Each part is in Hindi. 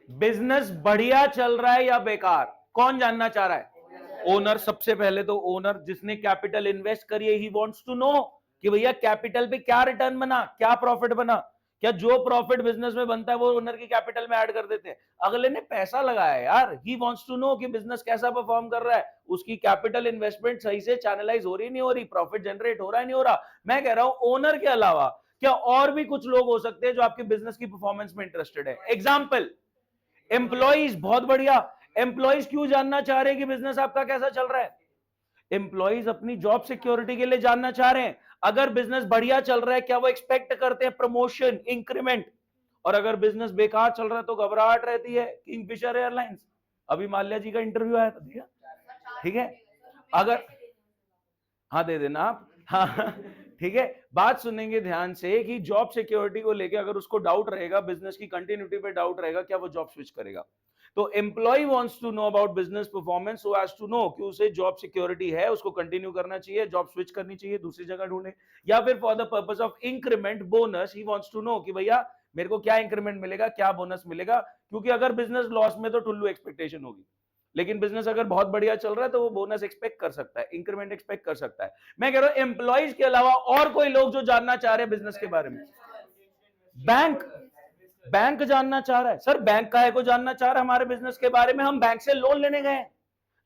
बिजनेस बढ़िया चल रहा है या बेकार, कौन जानना चाह रहा है? ओनर। सबसे पहले तो ओनर जिसने कैपिटल इन्वेस्ट करी है, ही वांट्स टू नो कि भैया कैपिटल पे क्या रिटर्न बना, क्या प्रॉफिट बना। क्या जो प्रॉफिट बिजनेस में बनता है वो ओनर की कैपिटल में ऐड कर देते हैं? अगले ने पैसा लगाया है यार, ही वांट्स टू नो कि बिजनेस कैसा परफॉर्म कर रहा है, उसकी कैपिटल इन्वेस्टमेंट सही से चैनलाइज हो रही नहीं हो रही, प्रॉफिट जनरेट हो रहा है नहीं हो रहा। मैं कह रहा हूं ओनर के अलावा क्या और भी कुछ लोग हो सकते हैं जो आपके बिजनेस की परफॉर्मेंस में इंटरेस्टेड है। Example, employees. बहुत बढ़िया। एम्प्लॉइज क्यों जानना चाह रहे हैं कि बिजनेस आपका कैसा चल रहा है? एम्प्लॉइज अपनी जॉब सिक्योरिटी के लिए जानना चाह रहे हैं। अगर बिजनेस बढ़िया चल रहा है, क्या वो एक्सपेक्ट करते हैं प्रमोशन, इंक्रीमेंट? और अगर बिजनेस बेकार चल रहा है तो घबराहट रहती है। किंगफिशर एयरलाइंस, अभी माल्या जी का इंटरव्यू आया था, दिया? ठीक है। अगर, हाँ दे देना आप, हाँ ठीक है। बात सुनेंगे ध्यान से कि जॉब सिक्योरिटी को लेके अगर उसको डाउट रहेगा, बिजनेस की कंटिन्यूटी पे डाउट रहेगा, क्या वो जॉब स्विच करेगा? तो employ wants to know about business performance so as to know कि उसे जॉब सिक्योरिटी है, उसको कंटिन्यू करना चाहिए, जॉब स्विच करनी चाहिए, दूसरी जगह ढूंढे, या फिर for the purpose of increment bonus he wants to know कि भैया मेरे को क्या इंक्रीमेंट मिलेगा, क्या बोनस मिलेगा। क्योंकि अगर बिजनेस लॉस में तो टुल्लू एक्सपेक्टेशन होगी, लेकिन बिजनेस अगर बहुत बढ़िया चल रहा है तो वो बोनस एक्सपेक्ट कर सकता है, इंक्रीमेंट एक्सपेक्ट कर सकता है। मैं कह रहा हूं एम्प्लॉइज के अलावा और कोई लोग जो जानना चाह रहे हैं बिजनेस के बारे में। बैंक, बैंक जानना चाह रहा है। सर बैंक काहे को जानना चाह रहा है हमारे बिजनेस के बारे में? हम बैंक से लोन लेने गए हैं,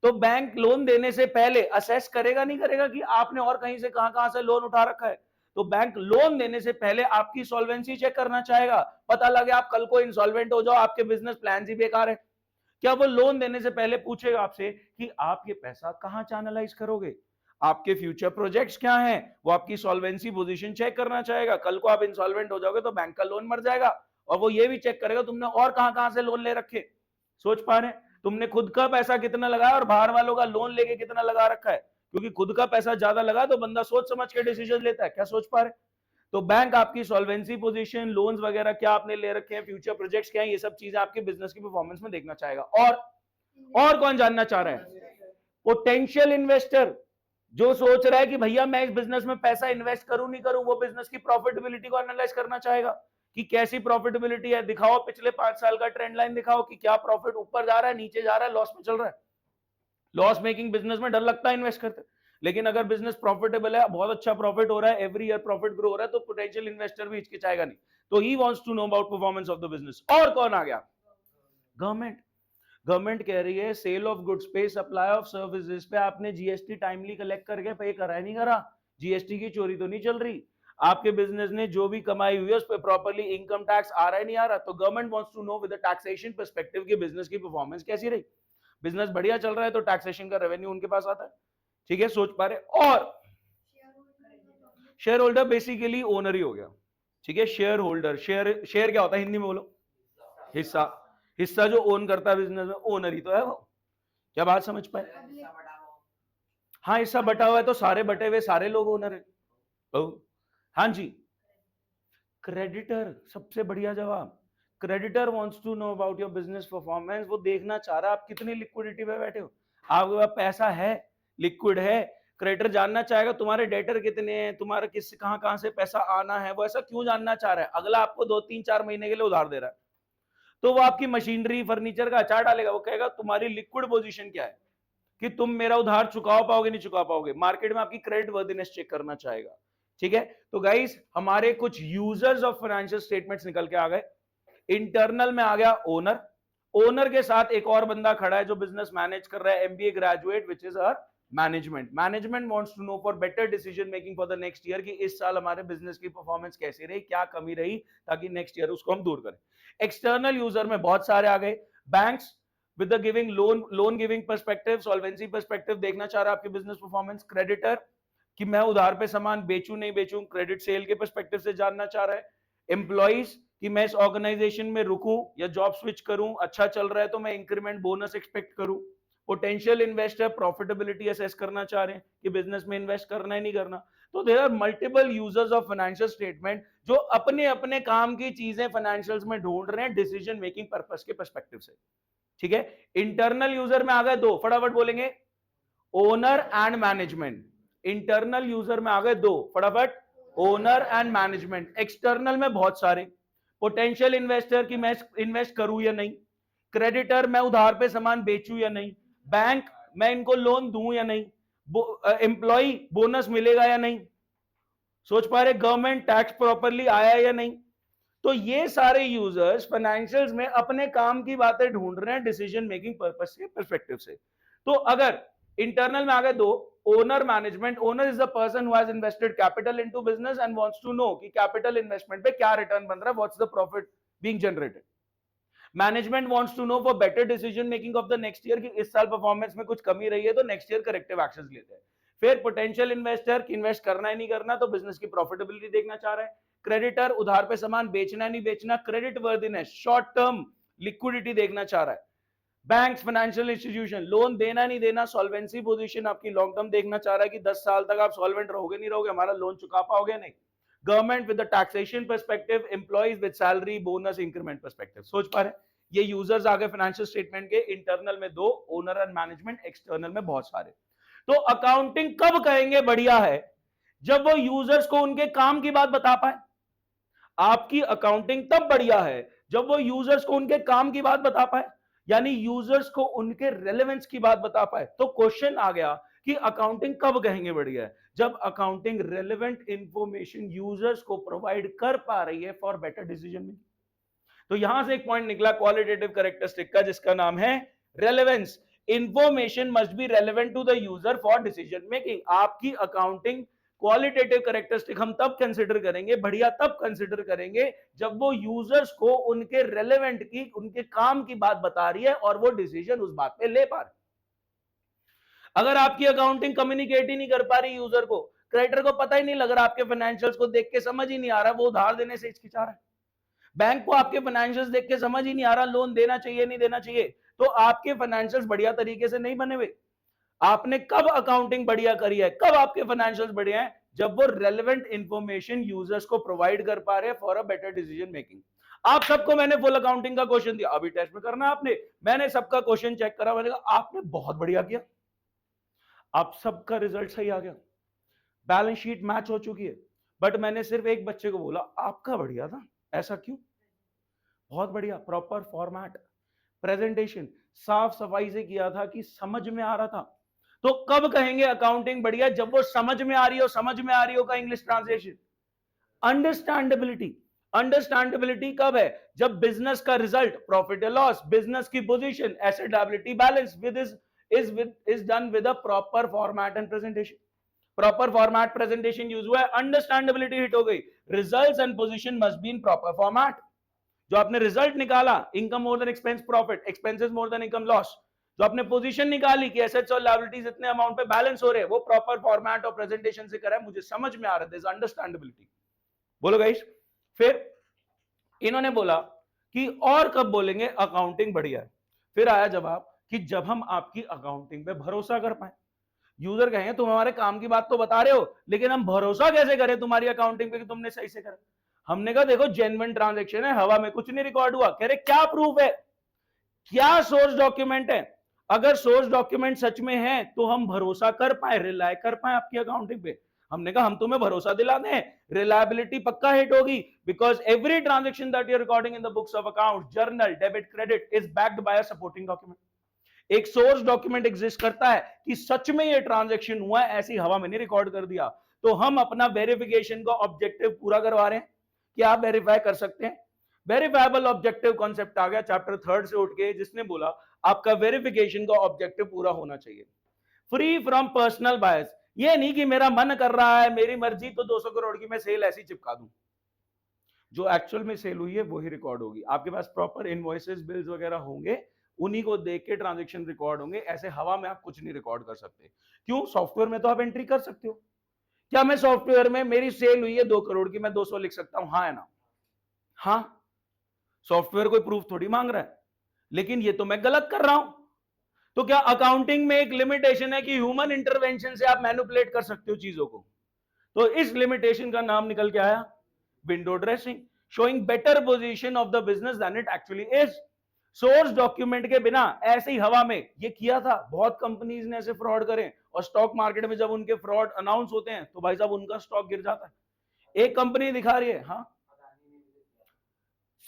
तो बैंक लोन देने से पहले असेस करेगा नहीं करेगा कि आपने और कहीं से कहां कहां से लोन उठा रखा है? तो बैंक लोन देने से पहले आपकी सॉल्वेंसी चेक करना चाहेगा। पता लगे आप कल को इंसॉल्वेंट हो जाओ, आपके बिजनेस प्लान ही बेकार है, क्या वो लोन देने से पहले पूछेगा आपसे कि आप ये पैसा कहां चैनलाइज करोगे, आपके फ्यूचर प्रोजेक्ट्स क्या हैं? वो आपकी सॉल्वेंसी पोजीशन चेक करना चाहेगा। कल को आप इंसॉल्वेंट हो जाओगे तो बैंक का लोन मर जाएगा, और वो ये भी चेक करेगा तुमने और कहां कहां से लोन ले रखे। सोच पा रहे हैं? तुमने खुद का पैसा कितना लगाया और बाहर वालों का लोन लेके कितना लगा रखा है। क्योंकि खुद का पैसा ज्यादा लगा तो बंदा सोच समझ के डिसीजन लेता है। क्या सोच पा रहे? तो बैंक आपकी सॉल्वेंसी पोजीशन, लोन्स वगैरह क्या आपने ले रखे हैं, फ्यूचर प्रोजेक्ट्स क्या हैं, ये सब चीजें आपके बिजनेस की परफॉर्मेंस में देखना चाहेगा। और कौन जानना चाह रहा है? पोटेंशियल इन्वेस्टर, जो सोच रहा है कि भैया मैं इस बिजनेस में पैसा इन्वेस्ट करूं नहीं करूं, वो बिजनेस की प्रॉफिटेबिलिटी को एनालाइज करना चाहेगा कि कैसी प्रॉफिटेबिलिटी है, दिखाओ पिछले 5 साल का ट्रेंड लाइन दिखाओ कि क्या प्रॉफिट ऊपर जा रहा है, नीचे जा रहा है, लॉस में चल रहा है। लॉस मेकिंग बिजनेस में डर लगता है इन्वेस्ट करते, लेकिन अगर बिजनेस प्रॉफिटेबल है, बहुत अच्छा प्रॉफिट हो रहा है, एवरी ईयर प्रॉफिट ग्रो हो रहा है, तो पोटेंशियल इन्वेस्टर भी हिचकिचाएगा नहीं। तो he wants to know about performance of the business. और कौन आ गया? गवर्नमेंट। गवर्नमेंट कह रही है सेल ऑफ गुड्स पे, सप्लाई ऑफ सर्विसेज पे आपने जीएसटी टाइमली कलेक्ट करके पे करा है नहीं करा? जीएसटी की चोरी तो नहीं चल रही? आपके बिजनेस ने जो भी कमाई हुई है उस पर प्रॉपर्ली इनकम टैक्स आ रहा है नहीं आ रहा? तो government wants to know with the taxation perspective की बिजनेस की परफॉर्मेंस कैसी रही। बिजनेस बढ़िया चल रहा है तो टैक्सेशन का रेवेन्यू उनके पास आता है। ठीक है, सोच पा रहे? और शेयर होल्डर बेसिकली ओनर ही हो गया। ठीक है, शेयर होल्डर, शेयर, शेयर क्या होता है हिंदी में बोलो? हिस्सा। हिस्सा जो ओन करता है बिजनेस में, ओनर ही तो है वो। क्या बात समझ पाए? हाँ, हिस्सा बटा हुआ है तो सारे बटे हुए सारे लोग ओनर है। हाँ जी। क्रेडिटर, सबसे बढ़िया जवाब। Creditor wants to know about your business performance. वो देखना चाह रहा है आप कितनी लिक्विडिटी पे बैठे हो, आपके पास पैसा है, लिक्विड है। क्रेडिटर जानना चाहेगा तुम्हारे डेटर कितने हैं, तुम्हारा किस कहां कहां से पैसा आना है। वो ऐसा क्यों जानना चाह रहा है? अगला आपको 2 3 4 महीने के लिए उधार दे रहा है, तो वो आपकी मशीनरी फर्नीचर का अचार डालेगा। वो कहेगा तुम्हारी लिक्विड पोजीशन क्या है, कि तुम मेरा उधार चुका पाओगे नहीं चुका पाओगे। मार्केट में आपकी क्रेडिट वर्दिनेस चेक करना चाहेगा। ठीक है, तो गाइस हमारे कुछ यूजर्स ऑफ फाइनेंशियल स्टेटमेंट्स निकल के आ गए। इंटरनल में आ गया ओनर। ओनर के साथ एक और बंदा खड़ा है जो बिजनेस मैनेज कर रहा है, MBA graduate, which is a management. Management wants to know for better decision making for the next year, कि इस साल हमारे बिजनेस की परफॉर्मेंस कैसी रही, क्या कमी रही, ताकि नेक्स्ट ईयर उसको हम दूर करें। एक्सटर्नल यूजर में बहुत सारे आ गए। Banks with the giving loan giving perspective, solvency perspective देखना चाह रहा है आपकी बिजनेस परफॉर्मेंस। क्रेडिटर कि मैं उधार पे सामान बेचूं नहीं बेचूं, क्रेडिट सेल के पर्सपेक्टिव से जानना चाह रहा है। एम्प्लॉइज कि मैं इस ऑर्गेनाइजेशन में रुकूं या जॉब स्विच करूं, अच्छा चल रहा है तो मैं इंक्रीमेंट बोनस एक्सपेक्ट करूं। पोटेंशियल इन्वेस्टर प्रॉफिटेबिलिटी असेस करना चाह रहे हैं कि बिजनेस में इन्वेस्ट करना है नहीं करना। तो there are multiple users of financial statement जो अपने अपने काम की चीजें फाइनेंशियल्स में ढूंढ रहे हैं डिसीजन मेकिंग पर्पस के पर्सपेक्टिव से। ठीक है, इंटरनल यूजर में आ गए दो, फटाफट बोलेंगे, owner and management. Internal user में आ गए दो, फटाफट, ओनर एंड मैनेजमेंट। एक्सटर्नल में बहुत सारे, पोटेंशियल इन्वेस्टर की मैं इन्वेस्ट करूं या नहीं, क्रेडिटर मैं उधार पे सामान बेचूं या नहीं, बैंक मैं इनको लोन दूं या नहीं, एम्प्लॉय बोनस मिलेगा या नहीं, सोच पा रहे, गवर्नमेंट टैक्स प्रॉपरली आया या नहीं। तो ये सारे यूजर्स फाइनेंशियल्स में अपने काम की बातें ढूंढ रहे हैं डिसीजन मेकिंग पर्पस के पर्सपेक्टिव से। तो अगर इंटरनल में आ गए दो, owner management, owner is the person who has invested capital into business and wants to know कि कैपिटल इन्वेस्टमेंट पे क्या रिटर्न बन रहा है, what's the profit being generated. Management wants to know for better decision making of the next year कि इस साल परफॉर्मेंस में कुछ कमी रही है तो नेक्स्ट ईयर करेक्टिव एक्शंस लेते हैं। फिर पोटेंशियल इन्वेस्टर कि इन्वेस्ट करना है नहीं करना, तो बिजनेस की प्रॉफिटेबिलिटी देखना चाह रहा है। क्रेडिटर उधार पे सामान बेचना नहीं बेचना, credit worthiness, short term liquidity देखना चाह रहा है। बैंक्स, फाइनेंशियल इंस्टीट्यूशन लोन देना नहीं देना, सॉल्वेंसी पोजीशन आपकी लॉन्ग टर्म देखना चाह रहा है कि 10 साल तक आप सॉल्वेंट रहोगे नहीं रहोगे, हमारा लोन चुका पाओगे नहीं। Government with the taxation perspective, employees with salary bonus increment perspective. सोच पा रहे, ये यूजर्स आगे फाइनेंशियल स्टेटमेंट के, इंटरनल में दो, ओनर एंड मैनेजमेंट, एक्सटर्नल में बहुत सारे। तो अकाउंटिंग कब कहेंगे बढ़िया है, जब वो यूजर्स को उनके काम की बात बता पाए। आपकी अकाउंटिंग तब बढ़िया है जब वो यूजर्स को उनके काम की बात बता पाए, यानी यूजर्स को उनके रेलेवेंस की बात बता पाए। तो क्वेश्चन आ गया कि अकाउंटिंग कब कहेंगे बढ़िया है, जब अकाउंटिंग रेलेवेंट इंफॉर्मेशन यूजर्स को प्रोवाइड कर पा रही है फॉर बेटर डिसीजन मेकिंग। तो यहां से एक पॉइंट निकला क्वालिटेटिव कैरेक्टरिस्टिक का, जिसका नाम है relevance. Information must be relevant to the user for decision making. आपकी अकाउंटिंग क्वालिटेटिव कैरेक्टरिस्टिक हम तब कंसिडर करेंगे, बढ़िया तब कंसिडर करेंगे जब वो यूजर्स को उनके रेलेवेंट की, उनके काम की बात बता रही है और वो डिसीजन उस बात पे ले पा रहे। अगर आपकी अकाउंटिंग कम्युनिकेट ही नहीं कर पा रही यूजर को, क्रेडिटर को पता ही नहीं लग रहा, आपके फाइनेंशियल्स को देख के समझ ही नहीं आ रहा वो उधार देने से हिचकिचा रहा है, बैंक को आपके फाइनेंशियल्स देख के समझ ही नहीं आ रहा लोन देना चाहिए नहीं देना चाहिए, तो आपके फाइनेंशियल्स बढ़िया तरीके से नहीं बने हुए। आपने कब अकाउंटिंग बढ़िया करी है, कब आपके फाइनेंशियल्स बढ़िया हैं, जब वो रेलेवेंट इंफॉर्मेशन यूजर्स को प्रोवाइड कर पा रहे हैं for a better decision making. आप सबको मैंने फुल अकाउंटिंग का क्वेश्चन दिया, अभी टेस्ट में करना आपने, मैंने सबका क्वेश्चन चेक करा, मैंने कहा आपने बहुत बढ़िया किया, आप सबका रिजल्ट सही आ गया, बैलेंस शीट मैच हो चुकी है, बट मैंने सिर्फ एक बच्चे को बोला आपका बढ़िया था, ऐसा क्यों? बहुत बढ़िया, प्रॉपर फॉर्मेट, प्रेजेंटेशन साफ सफाई से किया था कि समझ में आ रहा था। तो कब कहेंगे अकाउंटिंग बढ़िया, जब वो समझ में आ रही हो, समझ में आ रही हो का इंग्लिश ट्रांसलेशन अंडरस्टैंडेबिलिटी। अंडरस्टैंडेबिलिटी कब है, जब बिजनेस का रिजल्ट, प्रॉफिट या लॉस, बिजनेस की position, asset liability balance with is done with a proper format and presentation. Proper format presentation use हुआ है, अंडरस्टैंडेबिलिटी हिट हो गई। Results and position must be in proper format. जो आपने रिजल्ट निकाला, income more than expense profit, expenses more than income loss, जो आपने पोजीशन निकाली कि एसेट्स और लायबिलिटीज इतने अमाउंट पे बैलेंस हो रहे हैं, वो प्रॉपर फॉर्मेट और प्रेजेंटेशन से करा है, मुझे समझ में आ रहा है, दिस अंडरस्टैंडेबिलिटी। बोलो गाइस। फिर इन्होंने बोला कि और कब बोलेंगे अकाउंटिंग बढ़िया है, फिर आया जवाब कि जब हम आपकी अकाउंटिंग पे भरोसा कर पाए। यूजर कहेंगे तुम हमारे काम की बात तो बता रहे हो, लेकिन हम भरोसा कैसे करें तुम्हारी अकाउंटिंग पे कि तुमने सही से करा। हमने कहा देखो जेन्युइन ट्रांजैक्शन है, हवा में कुछ नहीं रिकॉर्ड हुआ। कह रहे क्या प्रूफ है, क्या सोर्स डॉक्यूमेंट है, अगर सोर्स डॉक्यूमेंट सच में है तो हम भरोसा कर पाए, रिलाय कर पाए आपकी अकाउंटिंग पे। हमने कहा हम तुम्हें भरोसा दिला दें, रिलायबिलिटी पक्का हिट होगी, because every transaction that you are recording in the books of account, journal, debit, credit is backed by a supporting document. एक सोर्स डॉक्यूमेंट एग्जिस्ट करता है कि सच में ये ट्रांजैक्शन हुआ है, ऐसी हवा में नहीं रिकॉर्ड कर दिया। तो हम अपना वेरिफिकेशन का ऑब्जेक्टिव पूरा करवा रहे हैं कि आप वेरीफाई कर सकते हैं। वेरीफाइबल ऑब्जेक्टिव कॉन्सेप्ट आ गया चैप्टर 3 से उठ के, जिसने बोला आपका वेरिफिकेशन का ऑब्जेक्टिव पूरा होना चाहिए, फ्री फ्रॉम पर्सनल बायस। ये नहीं कि मेरा मन कर रहा है, मेरी मर्जी, तो 200 करोड़ की मैं सेल ऐसी चिपका दूं, जो एक्चुअल में सेल हुई है वही रिकॉर्ड होगी। आपके पास प्रॉपर इनवॉइसेस, बिल्स वगैरह होंगे, उन्हीं को देख के ट्रांजैक्शन रिकॉर्ड होंगे, ऐसे हवा में आप कुछ नहीं रिकॉर्ड कर सकते। क्यों? सॉफ्टवेयर में तो आप एंट्री कर सकते हो। क्या मैं सॉफ्टवेयर में मेरी सेल हुई है 2 करोड़ की, मैं 200 लिख सकता हूं? हाँ है ना? हाँ, सॉफ्टवेयर कोई प्रूफ थोड़ी मांग रहा है, लेकिन ये तो मैं गलत कर रहा हूं। तो क्या अकाउंटिंग में एक लिमिटेशन है कि ह्यूमन इंटरवेंशन से आप मैनिपुलेट कर सकते हो चीजों को? तो इस लिमिटेशन का नाम निकल के आया window dressing, showing better position of the business than it actually is. Source document के बिना ऐसे ही हवा में ये किया था, बहुत कंपनीज ने ऐसे फ्रॉड करे, और स्टॉक मार्केट में जब उनके फ्रॉड अनाउंस होते हैं तो भाई साहब उनका स्टॉक गिर जाता है। एक कंपनी दिखा रही है, हाँ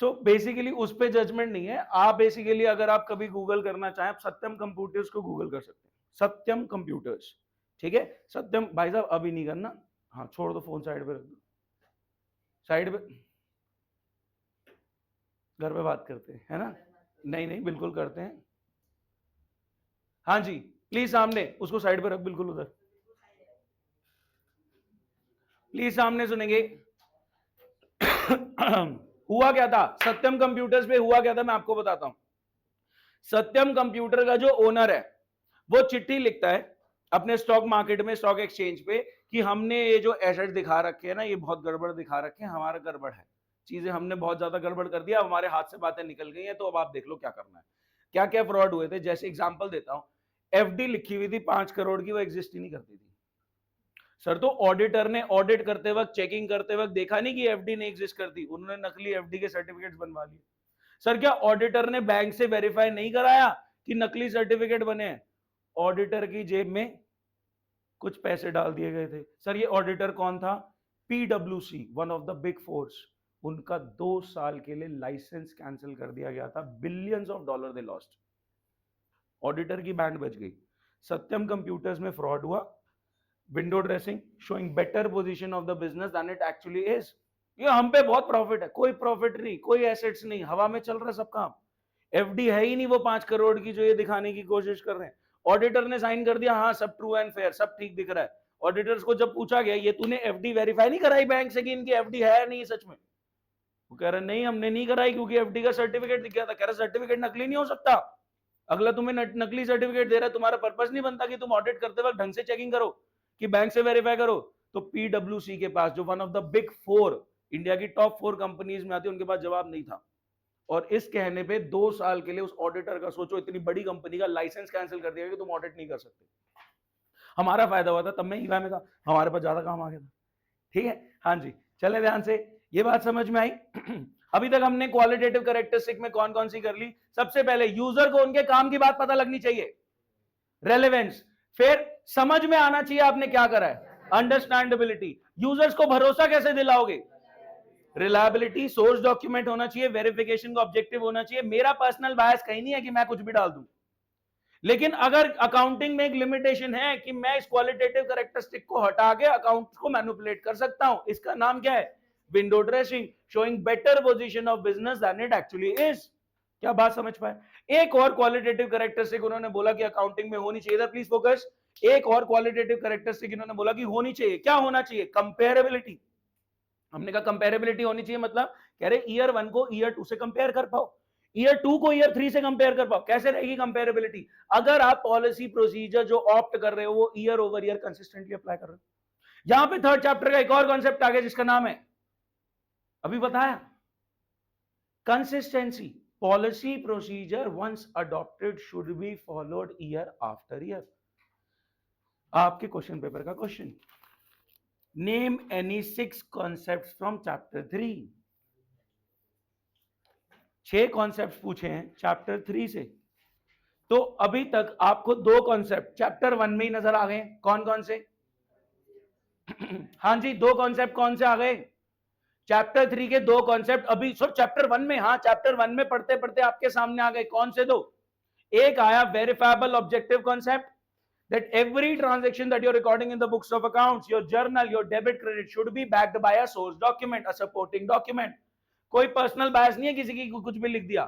सो बेसिकली उस पे जजमेंट नहीं है। आप बेसिकली अगर आप कभी गूगल करना चाहें, आप सत्यम कंप्यूटर्स को गूगल कर सकते हैं, सत्यम कंप्यूटर्स, ठीक है। सत्यम भाई साहब अभी नहीं करना, हाँ छोड़ दो, फोन साइड पे रख दो, साइड पे, घर पे बात करते हैं, है ना? नहीं नहीं बिल्कुल करते हैं, हाँ जी प्लीज सामने, उसको साइड पे रख बिल्कुल उधर, प्लीज सामने सुनेंगे। हुआ क्या था सत्यम कंप्यूटर्स पे, हुआ क्या था मैं आपको बताता हूं। सत्यम कंप्यूटर का जो ओनर है वो चिट्ठी लिखता है अपने स्टॉक मार्केट में, स्टॉक एक्सचेंज पे, कि हमने ये जो एसेट दिखा रखे हैं ना, ये बहुत गड़बड़ दिखा रखे हैं, हमारा गड़बड़ है, चीजें हमने बहुत ज्यादा गड़बड़ कर दिया, हमारे हाथ से बातें निकल गई हैं, तो अब आप देख लो क्या करना है। क्या क्या फ्रॉड हुए थे, जैसे एग्जांपल देता हूं, एफडी लिखी हुई थी 5 करोड़ की, वो एग्जिस्ट ही नहीं करती थी सर। तो ऑडिटर ने ऑडिट करते वक्त, चेकिंग करते वक्त देखा नहीं कि एफडी नहीं एग्जिस्ट करती, उन्होंने नकली एफडी के सर्टिफिकेट्स बनवा लिए। सर क्या ऑडिटर ने बैंक से वेरीफाई नहीं कराया कि नकली सर्टिफिकेट बने हैं? ऑडिटर की जेब में कुछ पैसे डाल दिए गए थे। सर ये ऑडिटर कौन था? PWC, one of the big four, उनका 2 साल के लिए लाइसेंस कैंसिल कर दिया गया था, billions of dollar they lost. Auditor की बैंड बच गई। सत्यम कंप्यूटर्स में फ्रॉड हुआ, window dressing, showing better position of the business than it actually is. ये हम पे बहुत प्रॉफिट है, कोई प्रॉफिट नहीं, कोई एसेट्स नहीं, हवा में चल रहा है सब काम। एफडी है ही नहीं वो 5 करोड़ की जो ये दिखाने की कोशिश कर रहे हैं। ऑडिटर ने साइन कर दिया, हाँ सब ट्रू एंड फेयर, सब ठीक दिख रहा है। ऑडिटर्स को जब पूछा गया ये तूने एफडी वेरीफाई नहीं कराई बैंक से कि इनकी एफडी है नहीं सच में? वो कह रहा नहीं हमने नहीं कराई, क्योंकि एफडी का सर्टिफिकेट दिख गया था। कह रहा सर्टिफिकेट नकली नहीं हो सकता, अगला तुम्हें नकली सर्टिफिकेट दे रहा है, तुम्हारा पर्पस नहीं बनता कि तुम ऑडिट करते वक्त ढंग से चेकिंग करो, कि बैंक से वेरीफाई करो। तो पीडब्ल्यूसी के पास, जो one of the big 4 India की टॉप 4 कंपनीज में आती है, उनके पास जवाब नहीं था। और इस कहने पे 2 साल के लिए उस ऑडिटर का, सोचो इतनी बड़ी कंपनी का लाइसेंस कैंसिल कर दिया कि तुम ऑडिट नहीं कर सकते। हमारा फायदा हुआ था, तब मैं ईवा में था, हमारे पास ज्यादा काम आ गया था, ठीक है। हाँ जी चले ध्यान से, ये बात समझ में आई। अभी तक हमने क्वालिटेटिव कैरेक्टरिस्टिक में कौन कौन सी कर ली? सबसे पहले यूजर को उनके काम की बात पता लगनी चाहिए, रेलेवेंस। फिर समझ में आना चाहिए आपने क्या करा है, अंडरस्टैंडेबिलिटी। यूजर्स को भरोसा कैसे दिलाओगे? रिलायबिलिटी। सोर्स डॉक्यूमेंट होना चाहिए, वेरिफिकेशन का ऑब्जेक्टिव होना चाहिए। मेरा पर्सनल बायस कहीं नहीं है कि मैं कुछ भी डाल दूं, लेकिन अगर अकाउंटिंग में एक लिमिटेशन है कि मैं इस क्वालिटेटिव कैरेक्टरिस्टिक को हटा के अकाउंट को मैनिपुलेट कर सकता हूं, इसका नाम क्या है? Window dressing, showing better position of business than it actually is. क्या बात समझ पाए? एक और क्वालिटेटिव कैरेक्टरिस्टिक उन्होंने बोला कि अकाउंटिंग में होनी चाहिए, प्लीज फोकस। एक और क्वालिटेटिव कैरेक्टरिस्टिक इन्होंने बोला कि होनी चाहिए, क्या होना चाहिए? कंपेरेबिलिटी। हमने कहा कंपेरेबिलिटी होनी चाहिए, मतलब कह रहे ईयर 1 को ईयर 2 से कंपेयर कर पाओ, ईयर 2 को ईयर 3 से कंपेयर कर पाओ। कैसे रहेगी कंपेरेबिलिटी? अगर आप पॉलिसी प्रोसीजर जो ऑप्ट कर रहे हो वो year over year consistently apply कर रहे हो। यहां पे 3rd चैप्टर का एक और कॉन्सेप्ट आ गया जिसका नाम है, अभी बताया, consistency. Policy procedure once adopted should be followed year after year. आपके क्वेश्चन पेपर का question, name any 6 concepts from chapter 3। 6 concept पूछे हैं चैप्टर 3 से। तो अभी तक आपको 2 कॉन्सेप्ट चैप्टर 1 में ही नजर आ गए। कौन कौन से? हाँ जी 2 कॉन्सेप्ट कौन से आ गए? चैप्टर 3 के 2 कॉन्सेप्ट अभी सब चैप्टर 1 में, हाँ चैप्टर 1 में पढ़ते पढ़ते आपके सामने आ गए। कौन से 2? एक आया verifiable objective concept, that every transaction that you're recording in the books of accounts, your journal, your debit credit should be backed by a source document, a supporting document. कोई पर्सनल बायस नहीं है किसी की कुछ भी लिख दिया।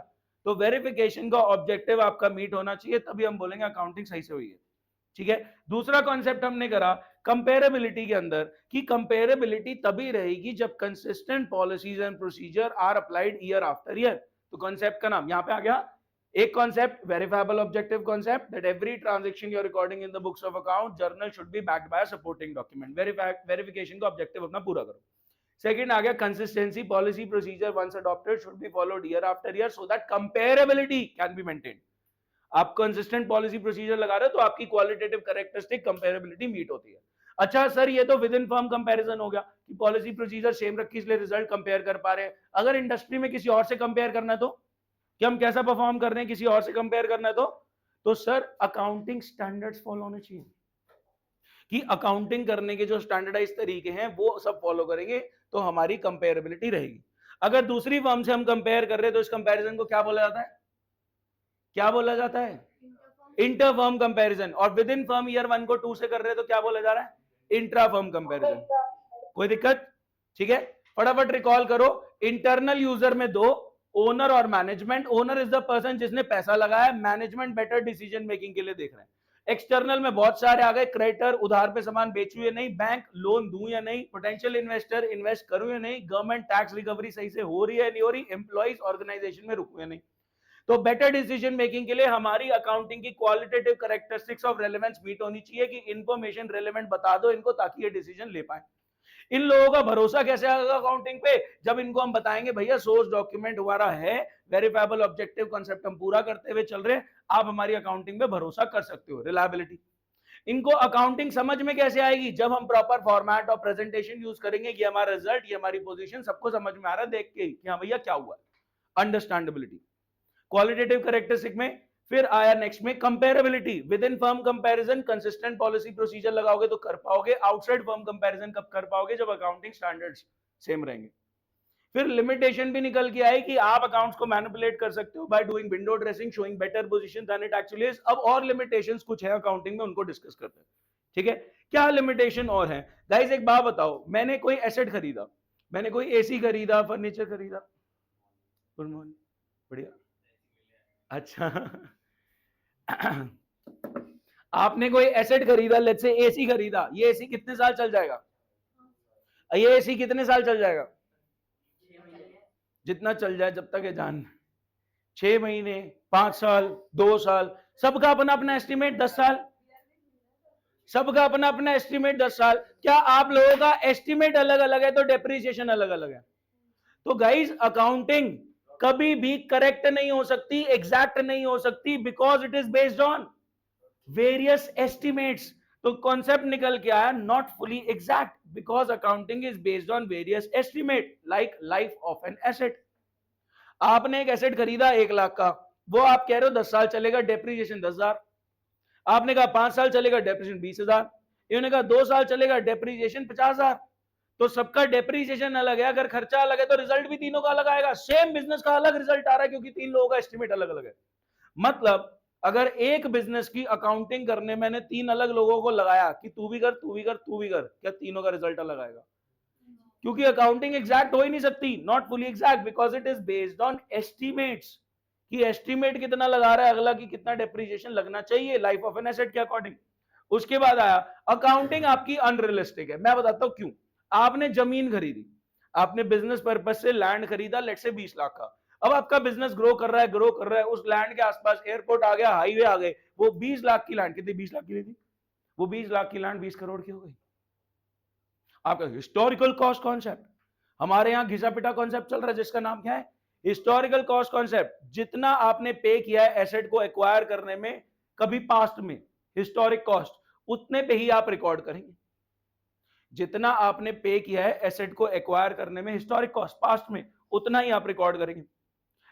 तो वेरिफिकेशन का ऑब्जेक्टिव आपका मीट होना चाहिए, तभी हम बोलेंगे अकाउंटिंग सही से हुई है, ठीक है। दूसरा कॉन्सेप्ट हमने करा कंपेरेबिलिटी के अंदर, कि कंपेरेबिलिटी तभी रहेगी जब consistent policies and procedure are applied year after year. तो कॉन्सेप्ट का नाम यहां पे आ गया, एक concept verifiable objective concept, that every transaction you are recording in the books of account journal should be backed by a supporting document. Verification का ऑब्जेक्टिव अपना पूरा करो। सेकंड आ गया consistency, policy procedure once adopted should be followed year after year so that comparability can be maintained. आप कंसिस्टेंट पॉलिसी प्रोसीजर लगा रहे हो तो आपकी क्वालिटेटिव कैरेक्टरिस्टिक कंपेरेबिलिटी मीट होती है। अच्छा सर ये तो विद इन फर्म कंपैरिजन हो गया कि पॉलिसी प्रोसीजर सेम रखी इसलिए रिजल्ट कंपेयर कर पा रहे हैं। अगर इंडस्ट्री में किसी और से कंपेयर करना है तो, कि हम कैसा परफॉर्म कर रहे हैं किसी और से कंपेयर करना है तो सर अकाउंटिंग स्टैंडर्ड्स फॉलो होने चाहिए, कि अकाउंटिंग करने के जो स्टैंडर्डाइज तरीके हैं वो सब फॉलो करेंगे तो हमारी कंपेरेबिलिटी रहेगी। अगर दूसरी फर्म से हम कंपेयर कर रहे हैं तो इस कंपैरिजन को क्या बोला जाता है? क्या बोला जाता है? Inter firm comparison. और विद इन फर्म ईयर 1 को 2 से कर रहे हैं तो क्या बोला जा रहा है? Intra firm comparison. कोई दिक्कत? ठीक है, फटाफट रिकॉल करो। इंटरनल यूजर में दो, ओनर और management. Owner is the person जिसने पैसा लगाया, मैनेजमेंट बेटर डिसीजन मेकिंग के लिए देख रहे हैं। एक्सटर्नल में बहुत सारे आ गए, क्रेडिटर उधार पे सामान बेचूं या नहीं, बैंक लोन दूं या नहीं, पोटेंशियल इन्वेस्टर इन्वेस्ट करूं या नहीं, गवर्नमेंट टैक्स रिकवरी सही से हो रही है नहीं हो रही, एम्प्लॉइज ऑर्गेनाइजेशन में रुकूं या नहीं। तो बेटर डिसीजन मेकिंग के लिए हमारी अकाउंटिंग की qualitative characteristics of relevance meet होनी चाहिए कि इंफॉर्मेशन रेलेवेंट बता दो इनको ताकि ये डिसीजन ले पाए। इन लोगों का भरोसा कैसे आएगा अकाउंटिंग पे? जब इनको हम बताएंगे भैया सोर्स डॉक्यूमेंट हमारा है, वेरीफाइबल ऑब्जेक्टिव कॉन्सेप्ट हम पूरा करते हुए चल रहे हैं, आप हमारी अकाउंटिंग पे भरोसा कर सकते हो। रिलायबिलिटी। इनको अकाउंटिंग समझ में कैसे आएगी? जब हम प्रॉपर फॉर्मेट और प्रेजेंटेशन यूज करेंगे कि हमारा रिजल्ट, ये हमारी पोजीशन सबको समझ में आ रहा है देख के कि हाँ भैया क्या हुआ। अंडरस्टैंडेबिलिटी। क्वालिटेटिव कैरेक्टरिस्टिक में फिर आया नेक्स्ट में comparability. With in firm comparison consistent policy procedure लगाओगे तो कर पाओगे। आउटसाइड फर्म कंपैरिजन कब कर पाओगे? जब अकाउंटिंग स्टैंडर्ड्स सेम रहेंगे। फिर लिमिटेशन भी निकल के आई कि आप अकाउंट्स को मैनिपुलेट कर सकते हो by doing window dressing, showing better position than it actually is. अब और लिमिटेशंस कुछ है अकाउंटिंग में, उनको डिस्कस करते हैं। ठीक है, क्या लिमिटेशन और है गाइस? एक बात बताओ, मैंने कोई एसेट खरीदा, मैंने कोई एसी खरीदा, फर्नीचर खरीदा, गुड मॉर्निंग, बढ़िया, अच्छा आपने कोई एसेट खरीदा, लेट्स से एसी खरीदा, ये एसी कितने साल चल जाएगा? ये एसी कितने साल चल जाएगा? जितना चल जाए, जब तक ये जान। 6 महीने, 5 साल, 2 साल, सबका अपना अपना एस्टिमेट 10 साल, सबका अपना अपना एस्टिमेट 10 साल। क्या आप लोगों का एस्टिमेट अलग अलग है तो डेप्रिसिएशन अलग अलग है? तो गाइस अकाउंटिंग कभी भी करेक्ट नहीं हो सकती, एग्जैक्ट नहीं हो सकती, because it is based on various estimates. तो कॉन्सेप्ट निकल के आया not fully exact because accounting is based on various estimate like life of an asset. आपने एक एसेट खरीदा 1 लाख का, वो आप कह रहे हो 10 साल चलेगा, डेप्रिसिएशन 10,000। आपने कहा 5 साल चलेगा, डेप्रिसिएशन 20,000। इन्होंने कहा 2 साल चलेगा, डेप्रिसिएशन 50,000। तो सबका डेप्रिसिएशन अलग है, अगर खर्चा अलग है तो रिजल्ट भी तीनों का अलग आएगा। सेम बिजनेस का अलग रिजल्ट आ रहा है क्योंकि 3 लोगों का एस्टिमेट अलग अलग है। मतलब अगर एक बिजनेस की अकाउंटिंग करने मैंने 3 अलग लोगों को लगाया कि तू भी कर, तू भी कर, तू भी कर, क्या तीनों का रिजल्ट अलग आएगा? क्योंकि अकाउंटिंग एग्जैक्ट हो ही नहीं सकती, not fully exact because it is based on estimates. कि एस्टिमेट कितना लगा रहा है अगला, की कितना डेप्रिसिएशन लगना चाहिए लाइफ ऑफ एन एसेट के अकॉर्डिंग। उसके बाद आया अकाउंटिंग आपकी अनरियलिस्टिक है। मैं बताता हूं क्यों। आपने जमीन खरीदी, आपने बिजनेस पर्पज से लैंड खरीदा, लेट से 20 लाख का। अब आपका बिजनेस ग्रो कर रहा है, ग्रो कर रहा है, उस लैंड के आसपास एयरपोर्ट आ गया, हाईवे आ गए, वो 20 लाख की लैंड, कितनी 20 लाख की थी, वो 20 लाख की लैंड 20 करोड़ की हो गई। आपका हिस्टोरिकल कॉस्ट कॉन्सेप्ट, हमारे यहां घिसा पिटा कॉन्सेप्ट चल रहा है जिसका नाम क्या है? Historical cost concept. जितना आपने पे किया है एसेट को एक्वायर करने में कभी पास्ट में, हिस्टोरिक कॉस्ट, उतने पे ही आप रिकॉर्ड करेंगे। जितना आपने पे किया है एसेट को एक्वायर करने में, हिस्टोरिक कॉस्ट पास्ट में, उतना ही आप रिकॉर्ड करेंगे।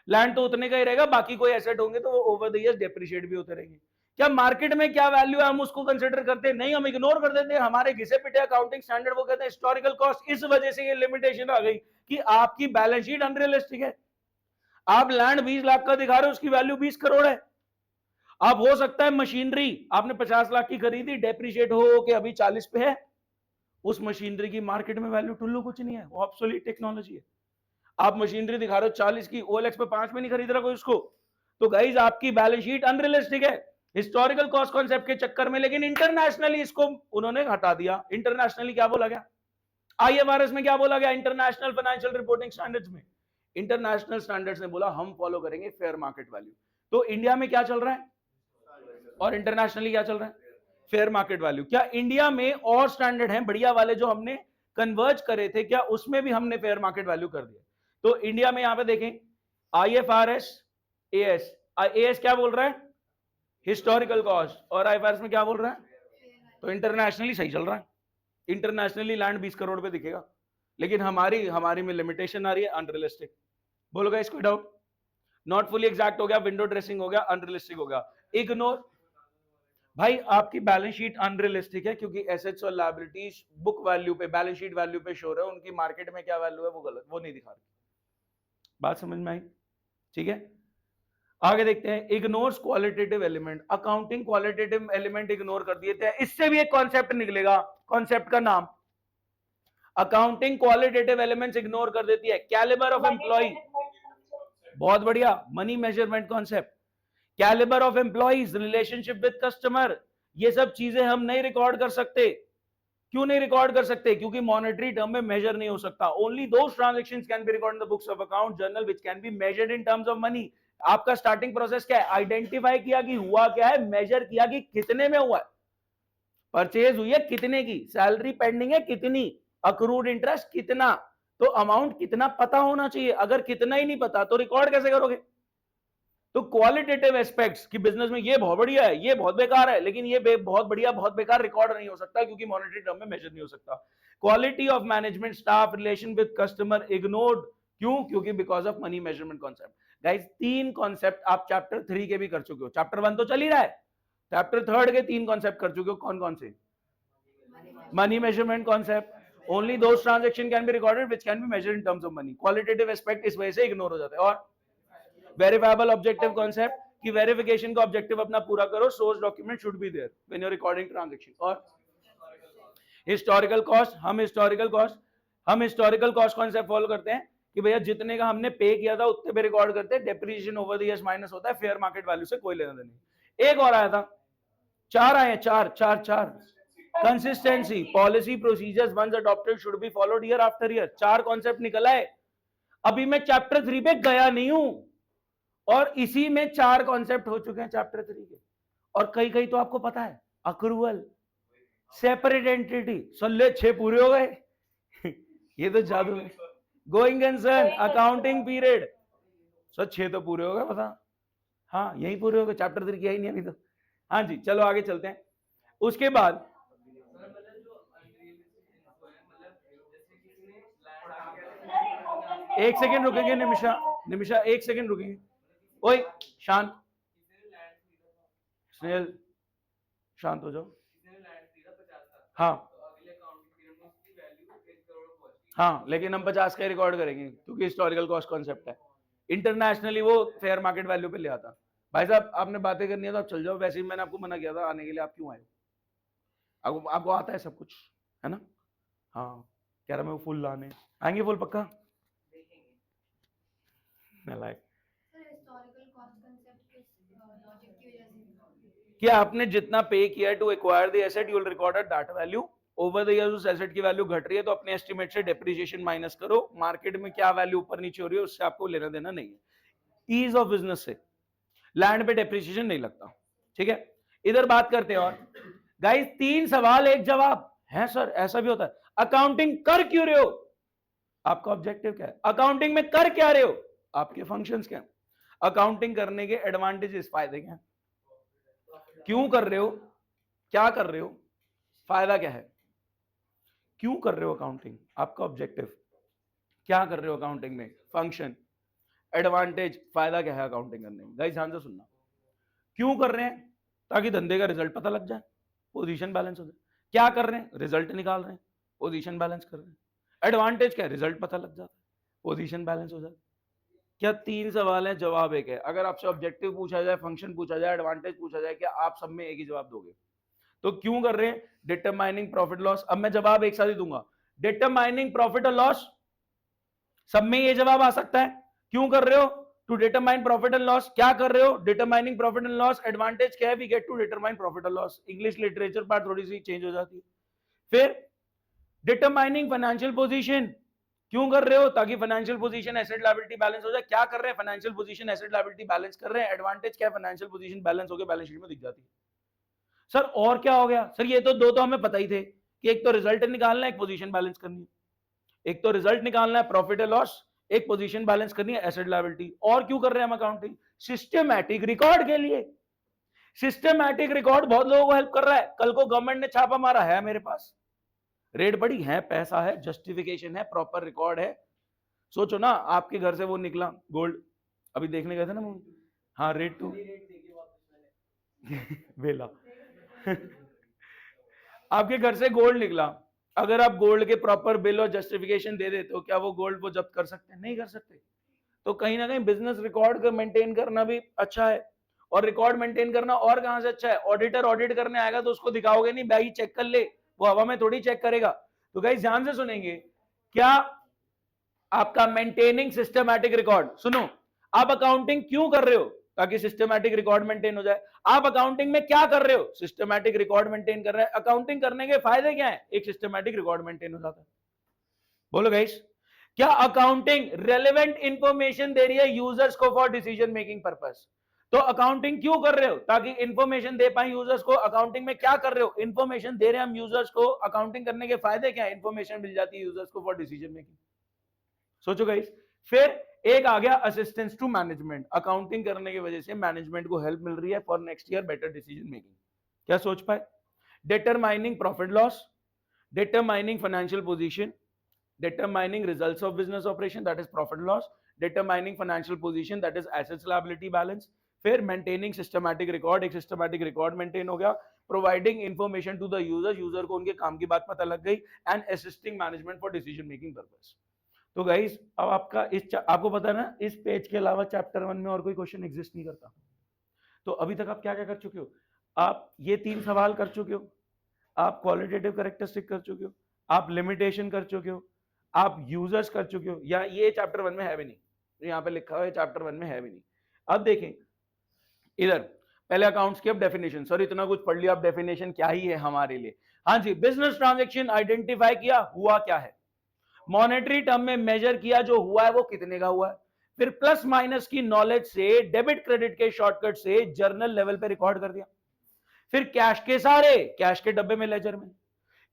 लैंड तो उतने का ही रहेगा, बाकी कोई एसेट होंगे तो वो ओवर द ईयर्स डेप्रिशिएट भी होते रहेंगे। क्या मार्केट में क्या वैल्यू है हम उसको कंसीडर करते हैं? नहीं, हम इग्नोर कर देते हैं। हमारे घिसे पिटे अकाउंटिंग स्टैंडर्ड वो कहते हैं हिस्टोरिकल कॉस्ट। इस वजह से ये लिमिटेशन आ गई कि आपकी बैलेंस शीट अनरियलिस्टिक है। आप लैंड 20 लाख का दिखा रहे हो, उसकी वैल्यू 20 करोड़ है। अब हो सकता है मशीनरी आपने 50 लाख की खरीदी, डेप्रिशिएट हो के अभी 40 पे है, उस मशीनरी की मार्केट में वैल्यू टुल्लू कुछ नहीं है, वो ऑब्सोलीट टेक्नोलॉजी है। आप मशीनरी दिखा रहे हो 40 की, OLX पे 5 में नहीं खरीद रहा कोई उसको। तो गाइज आपकी बैलेंस शीट अनरियलिस्टिक है हिस्टोरिकल कॉस्ट कॉन्सेप्ट के चक्कर में। लेकिन इंटरनेशनली इसको उन्होंने हटा दिया। इंटरनेशनली क्या बोला गया? IFRS में क्या बोला गया? इंटरनेशनल फाइनेंशियल रिपोर्टिंग स्टैंडर्ड्स में, इंटरनेशनल स्टैंडर्ड्स ने बोला हम फॉलो करेंगे फेयर मार्केट वैल्यू। तो इंडिया में क्या चल रहा है और इंटरनेशनली क्या चल रहा है? Fair market value. क्या इंडिया में और स्टैंडर्ड हैं बढ़िया वाले जो हमने कन्वर्ज करे थे, क्या उसमें भी हमने फेयर मार्केट वैल्यू कर दिया? तो इंडिया में यहां पे देखें IFRS, AS क्या बोल रहा है? Historical cost. और IFRS में क्या बोल रहा है? तो इंटरनेशनली सही चल रहा है। इंटरनेशनली लैंड 20 करोड़ पे दिखेगा, लेकिन हमारी में लिमिटेशन आ रही है, अनरियलिस्टिक। बोलोगा इसको डाउट? नॉट फुली एग्जैक्ट हो गया, विंडो ड्रेसिंग हो गया, अनरियलिस्टिक हो गया, इग्नोर। भाई आपकी बैलेंस शीट अनरियलिस्टिक है क्योंकि एसेट्स और लायबिलिटीज बुक वैल्यू पे, बैलेंस शीट वैल्यू पे शो है, उनकी मार्केट में क्या वैल्यू है वो गलत, वो नहीं दिखा रही। बात समझ में आई? ठीक है, आगे देखते हैं। Ignores qualitative element, accounting qualitative element ignore कर दिए थे। इससे भी एक कॉन्सेप्ट निकलेगा, कॉन्सेप्ट का नाम अकाउंटिंग क्वालिटेटिव एलिमेंट्स इग्नोर कर देती है। कैलिबर ऑफ एम्प्लॉय, बहुत बढ़िया, money measurement concept, calibre of employees, relationship with customer, ये सब चीजें हम नहीं रिकॉर्ड कर सकते। क्यों नहीं रिकॉर्ड कर सकते? क्योंकि मॉनेटरी टर्म में मेजर नहीं हो सकता। Only those transactions can be record in the books of account journal which can be measured in terms of money. आपका स्टार्टिंग प्रोसेस क्या है? आइडेंटिफाई किया कि हुआ क्या है, मेजर किया कि कितने में हुआ है, परचेज हुई है कितने की, सैलरी पेंडिंग है कितनी, अक्रूड इंटरेस्ट कितना, तो अमाउंट कितना पता होना चाहिए। अगर कितना ही नहीं पता तो रिकॉर्ड कैसे करोगे? तो क्वालिटेटिव एस्पेक्ट्स कि बिजनेस में ये बहुत बढ़िया है, ये बहुत बेकार है, लेकिन ये बहुत बढ़िया बहुत बेकार रिकॉर्ड नहीं हो सकता क्योंकि मॉनेटरी टर्म में मेजर नहीं हो सकता। Quality of management staff, relation with customer ignored, क्यों? क्योंकि because of money measurement concept. Guys, 3 concept आप चैप्टर 3 के भी कर चुके हो, चैप्टर 1 तो चल ही रहा है, चैप्टर 3 के 3 कॉन्सेप्ट कर चुके हो। कौन कौन से? Money measurement concept, only those transaction can be recorded which can be measured in terms of money. Qualitative aspect इस वजह से इग्नोर हो जाता है। और वेरीफाइबल ऑब्जेक्टिव कॉन्सेप्ट कि वेरिफिकेशन का ऑब्जेक्टिव अपना पूरा करो, source document should be there when you are recording transaction. और हिस्टोरिकल कॉस्ट, हम हिस्टोरिकल कॉस्ट कॉन्सेप्ट फॉलो करते हैं कि भैया जितने का हमने पे किया था उतने पे रिकॉर्ड करते हैं, depreciation over the years minus होता है, फेयर मार्केट वैल्यू से कोई लेना देना नहीं। एक और आया था, 4 आए हैं, 4 consistency, policy, procedures once adopted should be followed year after year. 4 concept निकला है। अभी मैं चैप्टर 3 पे गया नहीं हूं और इसी में 4 कॉन्सेप्ट हो चुके हैं चैप्टर 3 के। और कई कई तो आपको पता है, अक्रूवल, सेपरेट एंटिटी, सल्ले 6 पूरे हो गए ये तो जादू है। Going concern, accounting period, sir 6 तो पूरे हो गए, पता? हाँ, यही पूरे हो गए, चैप्टर 3 किया ही नहीं अभी तो। हाँ जी, चलो आगे चलते हैं। उसके बाद एक सेकेंड रुकेंगे, निमिषा 1 सेकेंड रुकेंगे। ओए शांत, स्नेहल शांत हो जाओ। हाँ हाँ, लेकिन हम 50 का रिकॉर्ड करेंगे क्योंकि हिस्टोरिकल कॉस्ट कॉन्सेप्ट है। इंटरनेशनली वो फेयर मार्केट वैल्यू पे ले आता। भाई साहब, आपने बातें करनी है तो आप चल जाओ, वैसे ही मैंने आपको मना किया था आने के लिए, आप क्यों आए? आपको आता है सब कुछ, है ना? हाँ, कह रहा मैं वो फुल लाने आएंगे, फुल पक्का लाइक क्या आपने जितना पे किया to acquire the asset, you will record a data value over the years. उस एसेट की वैल्यू घट रही है तो अपने एस्टिमेट से डेप्रिसिएशन माइनस करो, मार्केट में क्या वैल्यू ऊपर नीचे हो रही है उससे आपको लेना देना नहीं है। ईज ऑफ बिजनेस से लैंड पे डेप्रिसिएशन नहीं लगता। ठीक है, इधर बात करते हैं। और गाइस, 3 सवाल 1 जवाब है। सर ऐसा भी होता है? अकाउंटिंग कर क्यों रहे हो? आपका ऑब्जेक्टिव क्या है? अकाउंटिंग में कर क्या रहे हो? आपके फंक्शंस क्या है? अकाउंटिंग करने के एडवांटेजेस, फायदे क्या है? क्यों कर रहे हो? क्या कर रहे हो? फायदा क्या है? क्यों कर रहे हो अकाउंटिंग? आपका ऑब्जेक्टिव क्या कर रहे हो अकाउंटिंग में? फंक्शन, एडवांटेज, फायदा क्या है अकाउंटिंग करने में? गाइस ध्यान से सुनना। क्यों कर रहे हैं? ताकि धंधे का रिजल्ट पता लग जाए, पोजीशन बैलेंस हो जाए। क्या कर रहे हैं? रिजल्ट निकाल रहे हैं, पोजीशन बैलेंस कर रहे हैं। एडवांटेज क्या है? रिजल्ट पता लग जाता है, पोजीशन बैलेंस हो जाता है। क्या 3 सवाल है, जवाब एक है। अगर आपसे ऑब्जेक्टिव पूछा जाए, फंक्शन पूछा जाए, एडवांटेज पूछा जाए, क्या आप सब में एक ही जवाब दोगे? तो क्यों कर रहे हैं? Determining profit loss. अब मैं जवाब एक साथ ही दूंगा, डिटरमाइनिंग प्रॉफिट और लॉस, सब में ये जवाब आ सकता है। क्यों कर रहे हो? To determine profit and loss. क्या कर रहे हो? Determining profit and loss. Advantage क्या है? We get to determine profit and loss. English literature part थोड़ी सी चेंज हो जाती है। फिर डिटरमाइनिंग फाइनेंशियल पोजीशन। क्यों कर रहे हो? ताकि financial position, asset liability balance हो जाए। क्या कर रहे हैं? Financial position, asset liability balance कर रहे हैं। एडवांटेज क्या है? फाइनेंशियल पोजीशन बैलेंस हो गया, बैलेंस शीट में दिख जाती है। सर और क्या हो गया? सर ये तो 2 तो हमें पता ही थे कि एक तो रिजल्ट निकालना है, एक पोजीशन बैलेंस करनी है। एक तो रिजल्ट निकालना है, प्रॉफिट एंड लॉस, एक पोजीशन बैलेंस करनी है, एसेट लायबिलिटी। और क्यों कर रहे हैं हम अकाउंटिंग? सिस्टमैटिक रिकॉर्ड के लिए। सिस्टमैटिक रिकॉर्ड बहुत लोगों को हेल्प कर रहा है। कल को गवर्नमेंट ने छापा मारा है, मेरे पास रेट बढ़ी है, पैसा है, जस्टिफिकेशन है, प्रॉपर रिकॉर्ड है। सोचो ना, आपके घर से वो निकला गोल्ड, अभी देखने गए थे ना मूवी, हाँ रेट टू वेला आपके घर से गोल्ड निकला, अगर आप गोल्ड के प्रॉपर बिल और जस्टिफिकेशन दे दे तो क्या वो गोल्ड वो जब्त कर सकते हैं? नहीं कर सकते। तो कहीं ना कहीं बिजनेस रिकॉर्ड को मेंटेन करना भी अच्छा है, और रिकॉर्ड मेंटेन करना और कहां से अच्छा है? ऑडिटर ऑडिट करने आएगा तो उसको दिखाओगे नहीं भाई चेक कर ले, वो हवा में थोड़ी चेक करेगा। तो गाइस ध्यान से सुनेंगे, क्या आपका मेंटेनिंग सिस्टमैटिक रिकॉर्ड, सुनो, आप अकाउंटिंग क्यों कर रहे हो? ताकि सिस्टमैटिक रिकॉर्ड मेंटेन हो जाए। आप अकाउंटिंग में क्या कर रहे हो? सिस्टमैटिक रिकॉर्ड मेंटेन कर रहे हैं। अकाउंटिंग करने के फायदे क्या है? एक सिस्टमैटिक रिकॉर्ड मेंटेन हो जाता है। बोलो गाइस, क्या अकाउंटिंग रेलेवेंट इंफॉर्मेशन दे रही है यूजर्स को फॉर डिसीजन मेकिंग पर्पस? तो अकाउंटिंग क्यों कर रहे हो? ताकि इंफॉर्मेशन दे पाए यूजर्स को। अकाउंटिंग में क्या कर रहे हो? इंफॉर्मेशन दे रहे हैं हम यूजर्स को। अकाउंटिंग करने के फायदे क्या है? इंफॉर्मेशन मिल जाती है यूजर्स को फॉर डिसीजन मेकिंग। सोचो गाइस। फिर एक आ गया असिस्टेंस टू मैनेजमेंट। अकाउंटिंग करने की वजह से मैनेजमेंट को हेल्प मिल रही है for next year better decision making. क्या सोच पाए? Determining profit loss, determining financial position, determining results of business operation, that is profit loss, determining financial position, that is assets liability balance, फिर maintaining systematic record, एक systematic record maintain हो गया, providing information to the user को उनके काम की बात पता लग गई, and assisting management for decision making purpose। तो गाइस अब आपका आपको पता है ना, इस पेज के अलावा चैप्टर 1 में और कोई क्वेश्चन एग्जिस्ट नहीं करता। तो अभी तक आप क्या क्या कर चुके हो? आप ये 3 सवाल कर चुके हो, आप क्वालिटेटिव कैरेक्टरिस्टिक कर चुके हो, आप लिमिटेशन कर चुके हो, आप यूजर्स कर चुके हो, या ये चैप्टर 1 में है भी नहीं, यहां पे लिखा हुआ है चैप्टर 1 में है भी नहीं। अब देखें इधर, पहले अकाउंट्स की अब डेफिनेशन, सर इतना कुछ पढ़ लिया, अब डेफिनेशन क्या ही है हमारे लिए? हाँ जी, बिजनेस ट्रांजैक्शन आइडेंटिफाई किया, हुआ क्या है, मॉनेटरी टर्म में मेजर किया, जो हुआ है वो कितने का हुआ है, फिर प्लस माइनस की नॉलेज से, डेबिट क्रेडिट के शॉर्टकट से जर्नल लेवल पे रिकॉर्ड कर दिया, फिर कैश के सारे, कैश के डब्बे में लेजर में,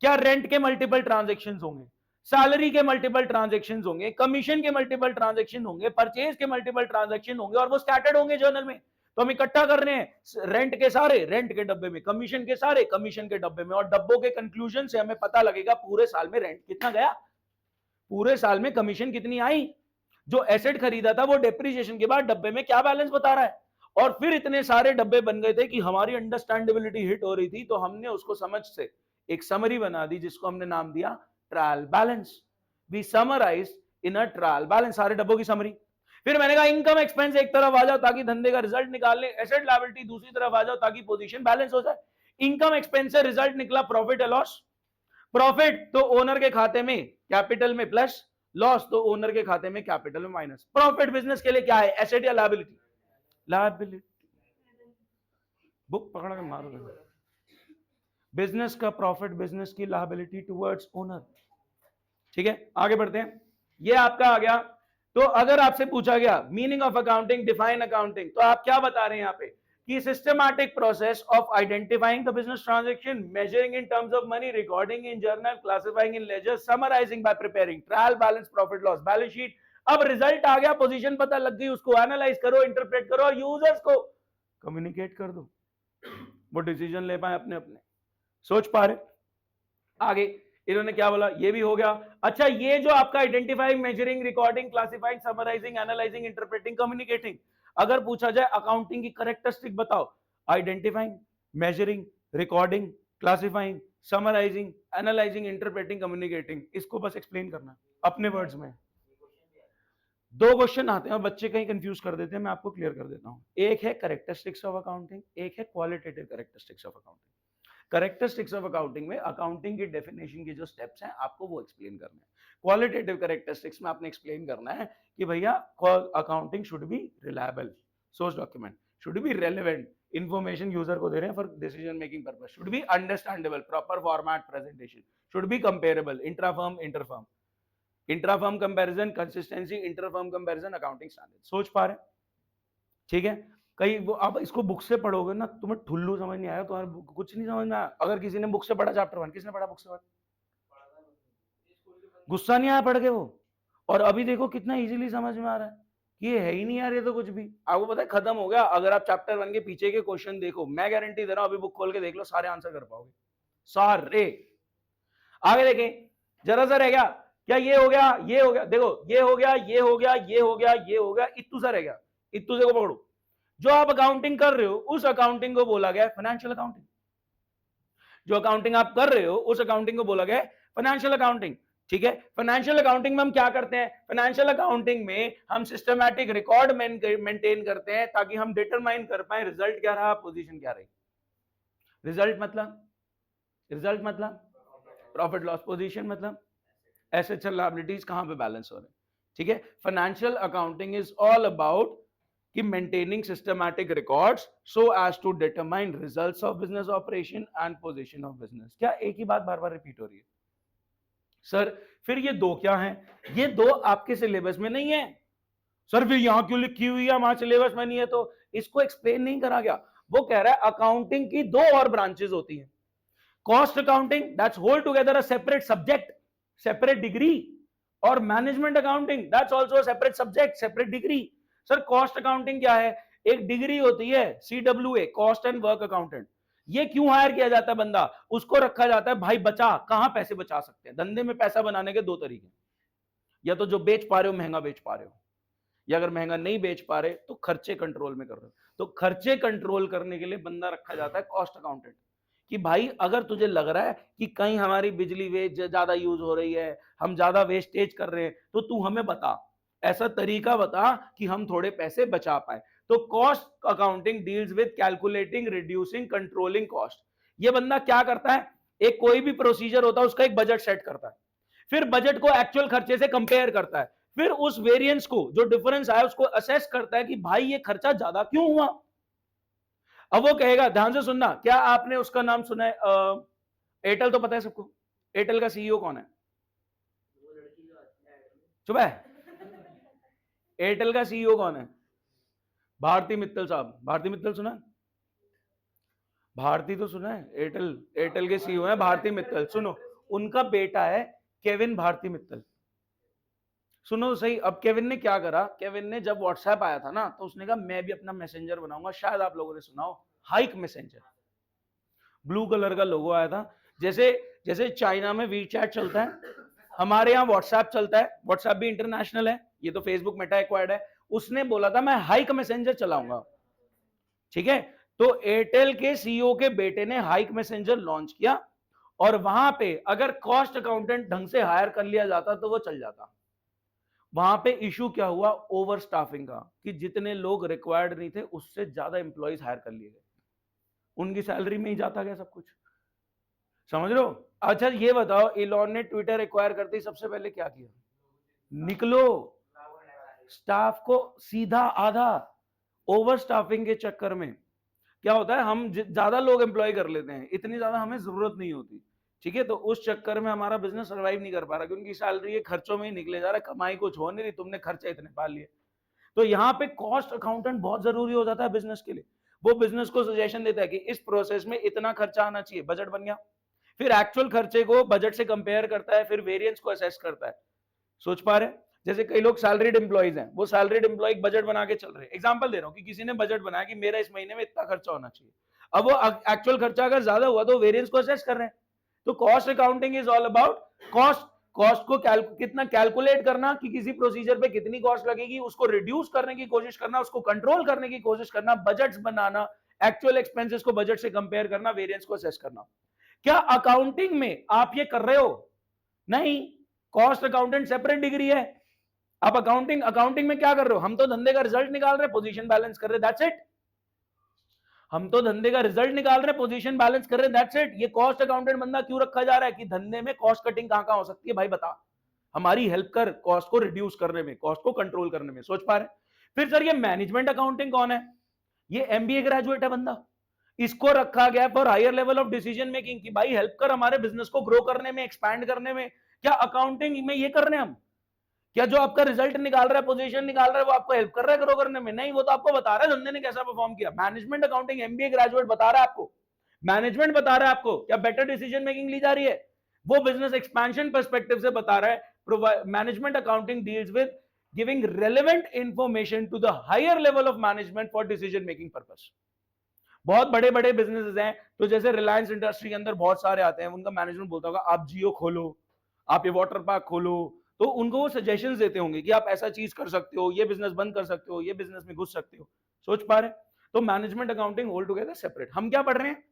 क्या रेंट के मल्टीपल ट्रांजेक्शन होंगे, सैलरी के मल्टीपल ट्रांजेक्शन होंगे, कमीशन के मल्टीपल ट्रांजेक्शन होंगे, परचेज के मल्टीपल ट्रांजेक्शन होंगे, और वो स्कैटर्ड होंगे जर्नल में। तो हम इकट्ठा कर रहे हैं, रेंट के सारे रेंट के डब्बे में, कमीशन के सारे कमीशन के डब्बे में, और डब्बों के कंक्लूजन से हमें पता लगेगा पूरे साल में रेंट कितना गया, पूरे साल में कमीशन कितनी आई, जो एसेट खरीदा था वो डेप्रिसिएशन के बाद डब्बे में क्या बैलेंस बता रहा है। और फिर इतने सारे डब्बे बन गए थे कि हमारी अंडरस्टैंडेबिलिटी हिट हो रही थी, तो हमने उसको समझ से एक समरी बना दी, जिसको हमने नाम दिया trial balance. We summarise in a trial balance, सारे डब्बों की समरी। फिर मैंने कहा इनकम एक्सपेंस एक तरफ आ जाओ ताकि धंधे का रिजल्ट निकाल ले, एसेट लायबिलिटी दूसरी तरफ आ जाओ ताकि पोजीशन बैलेंस हो जाए। इनकम एक्सपेंस से रिजल्ट निकला प्रॉफिट या लॉस, प्रॉफिट तो ओनर के खाते में कैपिटल में प्लस, लॉस तो ओनर के खाते में कैपिटल में माइनस। प्रॉफिट बिजनेस के लिए क्या है, एसेट या लायबिलिटी? लायबिलिटी। बुक पकड़ के मारोगे, बिजनेस का प्रॉफिट बिजनेस की लायबिलिटी टुवर्ड्स ओनर। ठीक है, आगे बढ़ते हैं। ये आपका आ गया। तो अगर आपसे पूछा गया meaning of accounting, define accounting, तो आप क्या बता रहे हैं यहाँ पे कि systematic process of identifying the business transaction, measuring in terms of money, recording in journal, classifying in ledger, summarising by preparing trial balance, profit loss, balance sheet. अब रिजल्ट आ गया, पोजीशन पता लग गई, उसको एनालाइज करो, इंटरप्रेट करो, और यूजर्स को कम्युनिकेट कर दो, वो डिसीजन ले पाए अपने अपने। सोच पा रहे? आगे इन्होंने क्या बोला, ये भी हो गया। अच्छा, ये जो आपका identifying, measuring, recording, classifying, summarising, analysing, interpreting, communicating, अगर पूछा जाए अकाउंटिंग की करेक्टरिस्टिक बताओ, identifying, measuring, recording, classifying, summarising, analysing, interpreting, communicating, इसको बस एक्सप्लेन करना अपने वर्ड्स में। 2 क्वेश्चन आते हैं, बच्चे कहीं कंफ्यूज कर देते हैं, मैं आपको क्लियर कर देता हूं। एक है करेक्टरिस्टिक्स ऑफ अकाउंटिंग, एक है qualitative characteristics of accounting. Characteristics of accounting में अकाउंटिंग की डेफिनेशन के जो स्टेप्स हैं आपको वो एक्सप्लेन करना है। क्वालिटेटिव करेक्टरिस्टिक्स में आपने एक्सप्लेन करना है कि भैया accounting should be reliable, source document should B relevant, information user को दे रहे हैं for decision making purpose, should be understandable, proper format presentation, should be comparable, इंट्राफर्म inter-firm, इंट्राफर्म comparison, consistency, interfirm comparison, accounting standard. सोच पा रहे? ठीक है, कहीं वो आप इसको बुक से पढ़ोगे ना, तुम्हें ठुल्लू समझ नहीं आया, तुम्हारे कुछ नहीं समझ में आया। अगर किसी ने बुक से पढ़ा चैप्टर 1, किसने पढ़ा बुक से? गुस्सा नहीं आया पढ़ के वो? और अभी देखो कितना इजीली समझ में आ रहा है कि ये है ही नहीं यार, ये तो कुछ भी। आपको पता है खत्म हो गया। अगर आप चैप्टर 1 के पीछे के क्वेश्चन देखो, मैं गारंटी दे रहा हूं, अभी बुक खोल के देख लो, सारे आंसर कर पाओगे, सारे। आगे देखें, जरा सा रह गया, क्या ये हो गया, ये हो गया, देखो ये हो गया, ये हो गया, ये हो गया, ये हो गया, इत्तू सा रह गया। इत्तू से को पकड़ो, जो आप अकाउंटिंग कर रहे हो उस अकाउंटिंग को बोला गया फाइनेंशियल अकाउंटिंग। जो अकाउंटिंग आप कर रहे हो उस अकाउंटिंग को बोला गया फाइनेंशियल अकाउंटिंग। ठीक है। फाइनेंशियल अकाउंटिंग में हम क्या करते हैं? फाइनेंशियल अकाउंटिंग में हम सिस्टमैटिक रिकॉर्ड मेंटेन करते हैं ताकि हम डिटरमाइन कर पाए रिजल्ट क्या रहा, पोजीशन क्या रही। रिजल्ट मतलब प्रॉफिट लॉस, पोजीशन मतलब एसेट्स एंड लायबिलिटीज कहां पे बैलेंस हो रहे हैं। ठीक है। Financial accounting is all about कि maintaining systematic records so as to determine results of business operation and position of business. क्या एक ही बात बार बार रिपीट हो रही है? सर फिर ये दो क्या हैं? ये दो आपके सिलेबस में नहीं है। सर फिर यहां क्यों लिखी हुई है, वहां सिलेबस में नहीं है? तो इसको एक्सप्लेन नहीं करा गया। वो कह रहा है अकाउंटिंग की दो और ब्रांचेस होती हैं। Cost accounting that's whole together a separate subject, separate degree, और management accounting that's also a separate subject, separate degree. Sir cost accounting क्या है? एक डिग्री होती है CWA, cost and work accountant. ये क्यों हायर किया जाता है बंदा? उसको रखा जाता है भाई बचा, कहां पैसे बचा सकते हैं। धंधे में पैसा बनाने के दो तरीके, या तो जो बेच पा रहे हो महंगा बेच पा रहे हो, या अगर महंगा नहीं बेच पा रहे तो खर्चे कंट्रोल में कर रहे हो। तो खर्चे कंट्रोल करने के लिए बंदा रखा जाता है कॉस्ट अकाउंटेंट, कि भाई अगर तुझे लग रहा है कि कहीं हमारी बिजली वेस्ट ज्यादा यूज हो रही है, हम ज्यादा वेस्टेज कर रहे हैं, तो तू हमें बता, ऐसा तरीका बता कि हम थोड़े पैसे बचा पाए। तो cost accounting deals with calculating, reducing, controlling cost. ये बंदा क्या करता है? एक कोई भी प्रोसीजर होता है उसका एक बजट सेट करता है, फिर बजट को एक्चुअल खर्चे से कंपेयर करता है, फिर उस वेरिएंस को, जो डिफरेंस आया, उसको असेस करता है कि भाई ये खर्चा ज्यादा क्यों हुआ। अब वो कहेगा, ध्यान से सुनना, क्या आपने उसका नाम सुना है? एयरटेल तो पता है सबको। एयरटेल का सीईओ कौन है? चुप है। एयरटेल का सीईओ कौन है? भारती मित्तल साहब। भारती मित्तल सुना है? भारती तो सुना है। एयरटेल, एयरटेल के सीईओ है भारती मित्तल। सुनो, उनका बेटा है केविन भारती मित्तल। सुनो तो सही। अब केविन ने क्या करा? केविन ने जब व्हाट्सएप आया था ना, तो उसने कहा मैं भी अपना मैसेंजर बनाऊंगा। शायद आप लोगों ने सुना हो, हाइक मैसेंजर। ब्लू कलर का लोगो आया था। जैसे जैसे चाइना में वीचैट चलता है, हमारे यहाँ व्हाट्सएप चलता है। व्हाट्सएप भी इंटरनेशनल है, ये तो फेसबुक मेटा एक्वायर्ड है। उसने बोला था मैं हाइक मैसेंजर चलाऊंगा। ठीक है। तो एयरटेल के सीईओ के बेटे ने हाइक मैसेंजर लॉन्च किया, और वहां पे अगर कॉस्ट अकाउंटेंट ढंग से हायर कर लिया जाता तो वो चल जाता। वहां पे इशू क्या हुआ? ओवर स्टाफिंग का, कि जितने लोग रिक्वायर्ड नहीं थे उससे ज्यादा एम्प्लॉइज हायर कर लिए गए, उनकी सैलरी में ही जाता गया सब कुछ। समझ रहे हो? अच्छा ये बताओ, इलॉन ने ट्विटर एक्वायर करते ही सबसे पहले क्या किया? निकलो, स्टाफ को सीधा आधा। ओवर स्टाफिंग के चक्कर में क्या होता है, हम ज्यादा लोग एम्प्लॉय कर लेते हैं, इतनी ज्यादा हमें जरूरत नहीं होती। ठीक है। तो उस चक्कर में हमारा बिजनेस सर्वाइव नहीं कर पा रहा, क्योंकि उनकी सैलरी ये खर्चों में ही निकले जा रहा है, कमाई कुछ हो नहीं रही, तुमने खर्चे इतने पाल लिए। तो यहाँ पे कॉस्ट अकाउंटेंट बहुत जरूरी हो जाता है बिजनेस के लिए। वो बिजनेस को सजेशन देता है कि इस प्रोसेस में इतना खर्चा आना चाहिए, बजट बन गया। फिर एक्चुअल खर्चे को बजट से कंपेयर करता है, फिर वेरिएंस को असेस करता है। सोच पा रहे हैं? जैसे कई लोग सैलरीड एम्प्लॉइज हैं, वो सैलरीड एम्प्लॉय बजट बना के चल रहे हैं। एग्जांपल दे रहा हूं कि किसी ने बजट बनाया कि मेरा इस महीने में इतना खर्चा होना चाहिए। अब वो एक्चुअल खर्चा अगर ज्यादा हुआ तो वेरिएंस को असेस कर रहे हैं। तो cost accounting is all about cost. Cost को कितना कैलकुलेट करना कि किसी प्रोसीजर पे कितनी कॉस्ट लगेगी, उसको रिड्यूस करने की कोशिश करना, उसको कंट्रोल करने की कोशिश करना, बजट्स बनाना, एक्चुअल एक्सपेंसेस को बजट से कंपेयर करना, वेरिएंस को असेस करना। क्या अकाउंटिंग में आप ये कर रहे हो? नहीं। कॉस्ट अकाउंटेंट सेपरेट डिग्री है। आप अकाउंटिंग में क्या कर रहे हो? हम तो धंधे का रिजल्ट निकाल रहे हैं, पोजीशन बैलेंस कर रहे हैं, दैट्स इट। हम तो धंधे का रिजल्ट निकाल रहे हैं, पोजीशन बैलेंस कर रहे हैं, दैट्स इट। ये कॉस्ट अकाउंटेंट बंदा क्यों रखा जा रहा है? कि धंधे में कॉस्ट कटिंग कहां कहां हो सकती है, भाई बता, हमारी हेल्प कर कॉस्ट को रिड्यूस करने में, कॉस्ट को कंट्रोल करने में। सोच पा रहे? फिर सर ये मैनेजमेंट अकाउंटिंग कौन है? ये एमबीए ग्रेजुएट है बंदा। इसको रखा गया for higher level of decision making, कि भाई हेल्प कर हमारे बिजनेस को ग्रो करने में, एक्सपैंड करने में। क्या अकाउंटिंग में ये कर रहे हैं हम? क्या जो आपका रिजल्ट निकाल रहा है, पोजीशन निकाल रहा है, वो आपको हेल्प कर रहा है ग्रो करने में? नहीं, वो तो आपको बता रहा है धंधे ने कैसा परफॉर्म किया। मैनेजमेंट अकाउंटिंग एमबीए ग्रेजुएट बता रहा है आपको, मैनेजमेंट बता रहा है आपको क्या बेटर डिसीजन मेकिंग ली जा रही है, वो बिजनेस एक्सपेंशन पर्सपेक्टिव से बता रहा है। Management accounting deals with giving relevant information to the higher level of management for decision making purpose. बहुत बड़े बड़े बिजनेसेस हैं, तो जैसे रिलायंस इंडस्ट्री के अंदर बहुत सारे आते हैं, उनका मैनेजमेंट बोलता होगा आप जियो खोलो, आप ये वाटर पार्क खोलो, तो उनको वो सजेशंस देते होंगे कि आप ऐसा चीज कर सकते हो, ये बिजनेस बंद कर सकते हो, ये बिजनेस में घुस सकते हो। सोच पा रहे? तो management accounting all together separate. हम क्या पढ़ रहे हैं?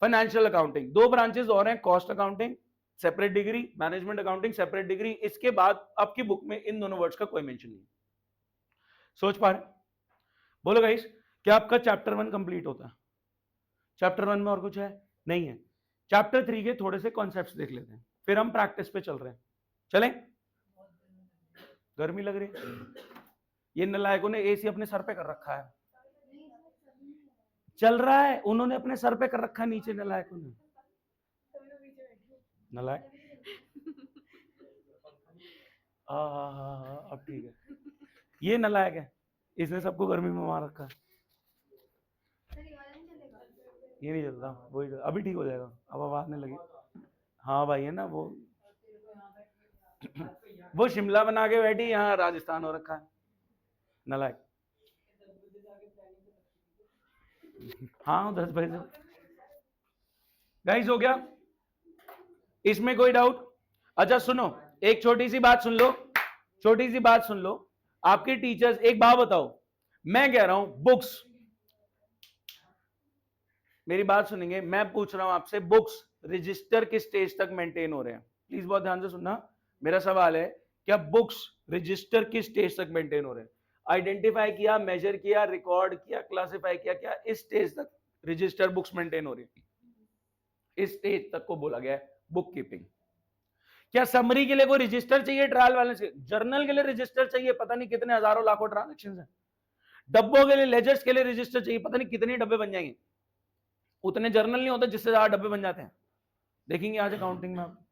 Financial accounting. दो ब्रांचेस और हैं, cost accounting separate degree, management accounting separate degree, इसके बाद आपकी बुक में इन दोनों वर्ड्स का कोई मेंशन नहीं। सोच पा रहे? बोलो गाइस, क्या आपका चैप्टर 1 कंप्लीट होता है? चैप्टर 1 में और कुछ है? नहीं है। चैप्टर 3 के थोड़े से कॉन्सेप्ट्स देख लेते हैं, फिर हम प्रैक्टिस पे चल रहे हैं। चलें? गर्मी लग रही है? ये नलायकों ने एसी अपने सर पे कर रखा है, चल रहा है, उन्होंने अपने सर पे कर रखा है नीचे, नलायकों ने। नलायक अब ठीक है, ये नलायक है, इसने सबको गर्मी में मार रखा है। ये नहीं चलता, वही अभी ठीक हो जाएगा, अब आवाज आने लगी। हाँ भाई, है ना वो शिमला बना के बैठी, यहाँ राजस्थान हो रखा है, नलायक। हाँ 10 बजे गाइस, हो गया इसमें कोई डाउट? अच्छा सुनो, एक छोटी सी बात सुन लो, छोटी सी बात सुन लो। आपके टीचर्स, एक बात बताओ, मैं कह रहा हूं बुक्स, मेरी बात सुनेंगे, मैं पूछ रहा हूं आपसे, बुक्स रजिस्टर किस स्टेज तक मेंटेन हो रहे हैं? प्लीज बहुत ध्यान से सुनना, मेरा सवाल है, क्या बुक्स रजिस्टर किस स्टेज तक मेंटेन हो रहे हैं? आइडेंटिफाई किया, मेजर किया, रिकॉर्ड किया, क्लासिफाई किया, क्या इस स्टेज तक रजिस्टर बुक्स मेंटेन हो रही है? इस स्टेज तक को बोला गया है बुक कीपिंग। क्या समरी के लिए कोई रजिस्टर चाहिए? ट्रायल बैलेंस, जर्नल के लिए रजिस्टर चाहिए, पता नहीं कितने हजारों लाखों ट्रांजेक्शन है। डब्बों के लिए, लेजर्स के लिए रजिस्टर चाहिए, पता नहीं कितने डब्बे बन जाएंगे। उतने जर्नल नहीं होते जिससे ज्यादा डब्बे बन जाते हैं, देखेंगे आज अकाउंटिंग में आप,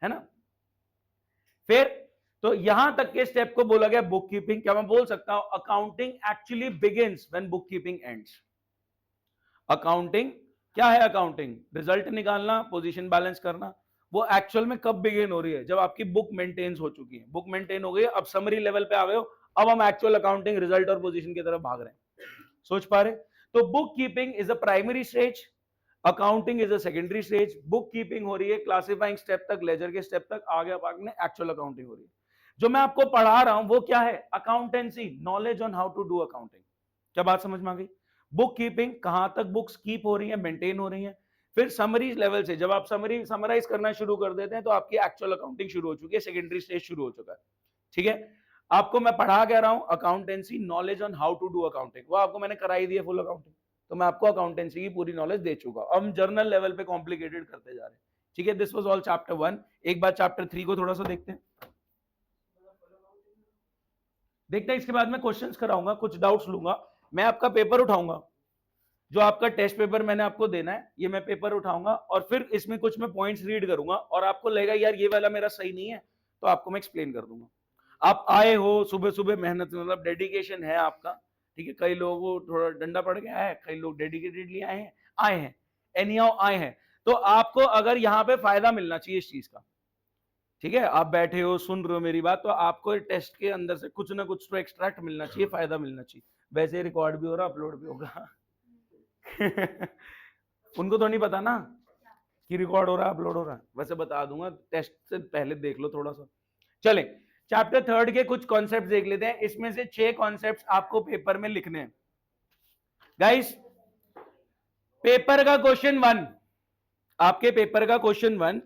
है ना। फिर तो यहां तक के स्टेप को बोला गया बुक कीपिंग। क्या मैं बोल सकता हूं accounting actually begins when book keeping ends? Accounting क्या है? अकाउंटिंग रिजल्ट निकालना, पोजीशन बैलेंस करना। वो एक्चुअल में कब बिगिन हो रही है? जब आपकी बुक मेंटेन्स हो चुकी है, बुक मेंटेन हो गई, अब समरी लेवल पे आ गए हो, अब हम एक्चुअल अकाउंटिंग रिजल्ट और पोजीशन की तरफ भाग रहे हैं। सोच पा रहे? तो book keeping is a primary stage, accounting is a secondary stage. Book keeping हो रही है क्लासिफाइंग स्टेप तक, लेजर के स्टेप तक, आगे भागने एक्चुअल अकाउंटिंग हो रही है। जो मैं आपको पढ़ा रहा हूं वो क्या है? Accountancy, knowledge on how to do accounting. क्या बात समझ में आ गई? बुक कीपिंग, कहां तक बुक्स कीप हो रही है, मेंटेन हो रही है। फिर समरी लेवल से, जब आप समराइज करना शुरू कर देते हैं तो आपकी एक्चुअल अकाउंटिंग शुरू हो चुकी है, सेकेंडरी स्टेज शुरू हो चुका है। ठीक है, आपको मैं पढ़ा कह रहा हूं accountancy, knowledge on how to do accounting, वो आपको मैंने कराई दी है फुल अकाउंटिंग, तो मैं आपको अकाउंटेंसी की पूरी नॉलेज दे चुका हूं। अब हम जर्नल लेवल पे कॉम्प्लिकेटेड करते जा रहे हैं। ठीक है, दिस वाज ऑल चैप्टर 1। एक बार चैप्टर 3 को थोड़ा सा देखते हैं, इसके बाद मैं क्वेश्चंस कराऊंगा, कुछ डाउट्स लूंगा, मैं आपका पेपर उठाऊंगा, जो आपका टेस्ट पेपर मैंने आपको देना है, ये मैं पेपर उठाऊंगा और फिर इसमें कुछ मैं पॉइंट्स रीड करूंगा, और आपको लगेगा यार ये वाला मेरा सही नहीं है, तो आपको मैं एक्सप्लेन कर दूंगा। आप आए हो सुबह सुबह, मेहनत, मतलब डेडिकेशन है आपका। ठीक है, कई लोगों को थोड़ा डंडा पड़ गया है, कई लोग डेडिकेटेडली आए हैं एनीहाउ आए हैं, तो आपको अगर यहाँ पे फायदा मिलना चाहिए इस चीज का। ठीक है, आप बैठे हो सुन रहे हो मेरी बात, तो आपको टेस्ट के अंदर से कुछ ना कुछ तो एक्सट्रैक्ट मिलना चाहिए, फायदा मिलना चाहिए। वैसे रिकॉर्ड भी हो रहा, अपलोड भी होगा उनको तो नहीं पता ना कि रिकॉर्ड हो रहा है, अपलोड हो रहा है, वैसे बता दूंगा, टेस्ट से पहले देख लो थोड़ा सा। चले, चैप्टर 3 के कुछ कॉन्सेप्ट देख लेते हैं, इसमें से 6 कॉन्सेप्ट आपको पेपर में लिखने हैं गाइस। पेपर का क्वेश्चन 1, आपके पेपर का question 1,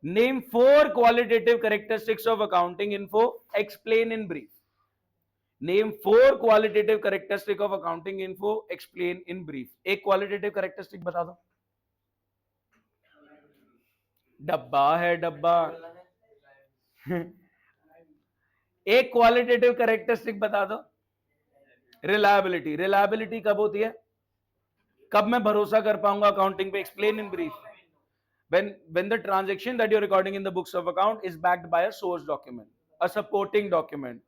name 4 qualitative characteristics of accounting info, explain in brief. Name 4 qualitative characteristic of accounting info, explain in brief. एक क्वालिटेटिव कैरेक्टरिस्टिक बता दो। डब्बा है डब्बा एक क्वालिटेटिव कैरेक्टरिस्टिक बता दो। रिलायबिलिटी, रिलायबिलिटी कब होती है? कब मैं भरोसा कर पाऊंगा अकाउंटिंग पे? Explain in brief. when the transaction that you're recording in the books of account is backed by a source document, a supporting document,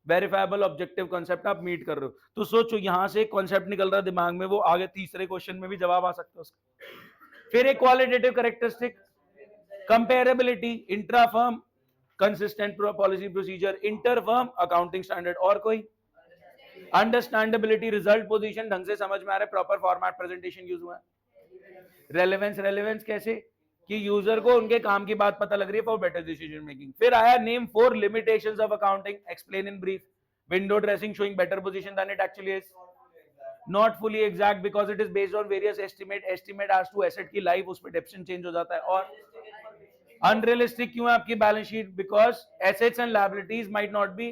verifiable objective concept आप मीट कर रहे हो। तो सोचो यहां से एक कॉन्सेप्ट निकल रहा है दिमाग में, वो आगे तीसरे क्वेश्चन में भी जवाब आ सकता है उसका। फिर एक qualitative characteristic, comparability, intra firm, consistent policy procedure, inter firm accounting standard, और कोई? अंडरस्टैंडेबिलिटी, रिजल्ट पोजीशन ढंग से समझ में आ रहा है, प्रॉपर फॉर्मेट प्रेजेंटेशन यूज हुआ है। रेलेवेंस, रेलेवेंस कैसे कि यूजर को उनके काम की बात पता लग रही है फॉर बेटर डिसीजन मेकिंग। फिर आया name 4 limitations of accounting, explain in brief. Window dressing, showing better position than it actually is, not fully exact because it is based on various estimate, estimate as to asset की लाइफ, उस पर डेप्शन चेंज हो जाता है। और अनरियलिस्टिक क्यों है आपकी balance sheet? Because assets and liabilities might not be,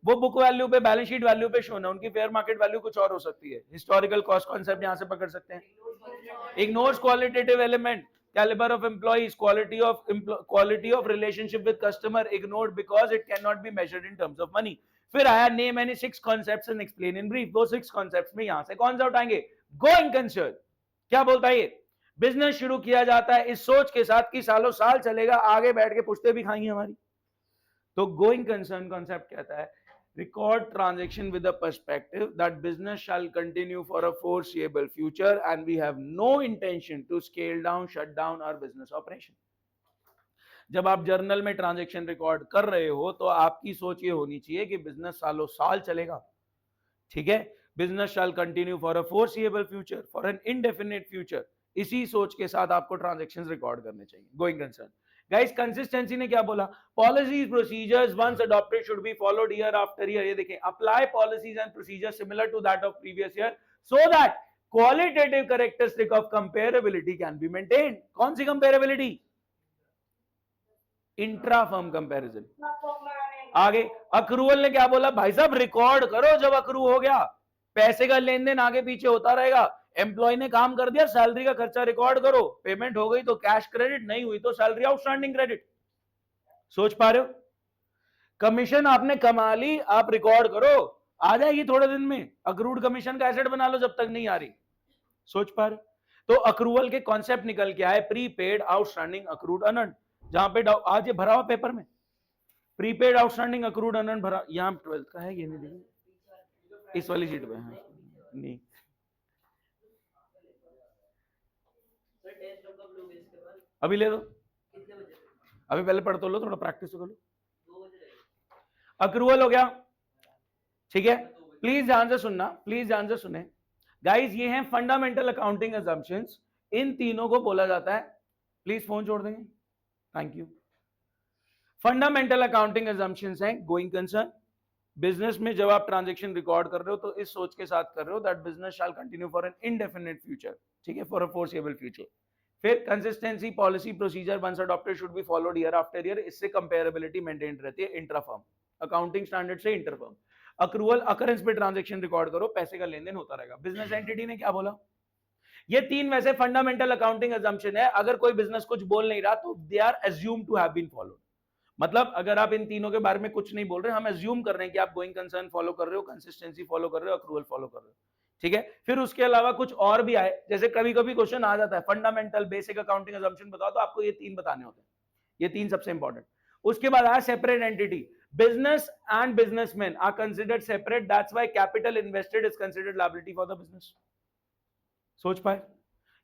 वो बुक वैल्यू पे, बैलेंस शीट वैल्यू पे शो ना, उनकी फेयर मार्केट वैल्यू कुछ और हो सकती है। हिस्टोरिकल कॉस्ट कॉन्सेप्ट यहां से पकड़ सकते हैं। Ignores qualitative element, caliber of employees, quality of relationship with customer ignored because it cannot be measured in terms of money. फिर आया name any 6 concepts and explain in brief। वो 6 concepts में यहां से कौन सा उठाएंगे? Going concern। क्या बोलता है ये? बिजनेस शुरू किया जाता है इस सोच के साथ कि सालों साल चलेगा, आगे बैठ के पुश्ते भी खाएंगे हमारी। तो गोइंग कंसर्न कॉन्सेप्ट कहता है record transaction with a perspective that business shall continue for a foreseeable future and we have no intention to scale down, shut down our business operation। जब आप जर्नल में ट्रांजैक्शन रिकॉर्ड कर रहे हो तो आपकी सोच ये होनी चाहिए कि बिजनेस सालों साल चलेगा, ठीक है। Business shall continue for a foreseeable future, for an indefinite future. इसी सोच के साथ आपको ट्रांजैक्शंस रिकॉर्ड करने चाहिए। गोइंग कंसर्न गाइस, कंसिस्टेंसी ने क्या बोला? Policies procedures once adopted should be followed year after year. ये देखें, apply policies and procedures similar to that of previous year so that qualitative characteristic of comparability can be maintained. कौन सी कंपेरेबिलिटी? Intra firm comparison. आगे अक्रूवल ने क्या बोला? भाई साहब रिकॉर्ड करो, जब अक्रू हो गया पैसे का लेन देन आगे पीछे होता रहेगा। एम्प्लॉय ने काम कर दिया, सैलरी का खर्चा रिकॉर्ड करो, पेमेंट हो गई तो कैश क्रेडिट, नहीं हुई तो सैलरी आउटस्टैंडिंग क्रेडिट। सोच पा रहे हो? कमीशन आपने कमा ली, आप रिकॉर्ड करो, आ जाएगी थोड़े दिन में। अक्रूड कमीशन का एसेट बना लो जब तक नहीं आ रही। सोच पा रहे? तो अक्रूवल के कॉन्सेप्ट निकल के आए प्रीपेड, आउटस्टैंडिंग, अक्रूड, अनअर्न्ड। जहां पे आज ये भरा हुआ पेपर में प्रीपेड, आउटस्टैंडिंग, अक्रूड, अनअर्न्ड भरा, यहां 12th का है, ये नहीं देखिए इस वाली शीट पे है। नहीं अभी ले दो, अभी पहले पढ़ तो लो, थोड़ा प्रैक्टिस तो कर लो। अक्रूवल हो गया, ठीक है। प्लीज ध्यान से सुनना, प्लीज ध्यान से सुने गाइस, ये हैं फंडामेंटल अकाउंटिंग असम्पशंस। इन तीनों को बोला जाता है, प्लीज फोन छोड़ देंगे, thank you. Fundamental accounting assumptions हैं गोइंग कंसर्न। बिजनेस में जब आप ट्रांजैक्शन रिकॉर्ड कर रहे हो तो इस सोच के साथ कर रहे हो that business shall continue for an indefinite future, ठीक है, फॉर अ फोरसेबल फ्यूचर। फिर consistency, policy, procedure once adopted should be followed year after year. इससे कंपेरेबिलिटी मेंटेन रहती है इंट्रा फर्म, अकाउंटिंग स्टैंडर्ड से इंटर फर्म। अक्रूवल, अकरेंस पे ट्रांजैक्शन रिकॉर्ड करो, पैसे का लेन देन होता रहेगा। बिजनेस एंटिटी ने क्या बोला? ये तीन वैसे फंडामेंटल अकाउंटिंग असम्पशन है, अगर कोई बिजनेस कुछ बोल नहीं रहा तो they are assumed to have been followed. मतलब अगर आप इन तीनों के बारे में कुछ नहीं बोल रहे, हम अज्यूम कर रहे हैं कि आप गोइंग कंसर्न फॉलो कर रहे हो, कंसिस्टेंसी फॉलो कर रहे हो, अक्रूवल फॉलो कर रहे हो, ठीक है। फिर उसके अलावा कुछ और भी आए, जैसे कभी कभी क्वेश्चन आ जाता है फंडामेंटल बेसिक अकाउंटिंग असम्पशन बताओ, तो आपको ये तीन बताने होते हैं, ये तीन सबसे इंपॉर्टेंट। उसके बाद आया separate entity. Business and businessman are considered separate, that's why capital invested is considered liability for the business. सोच पाए?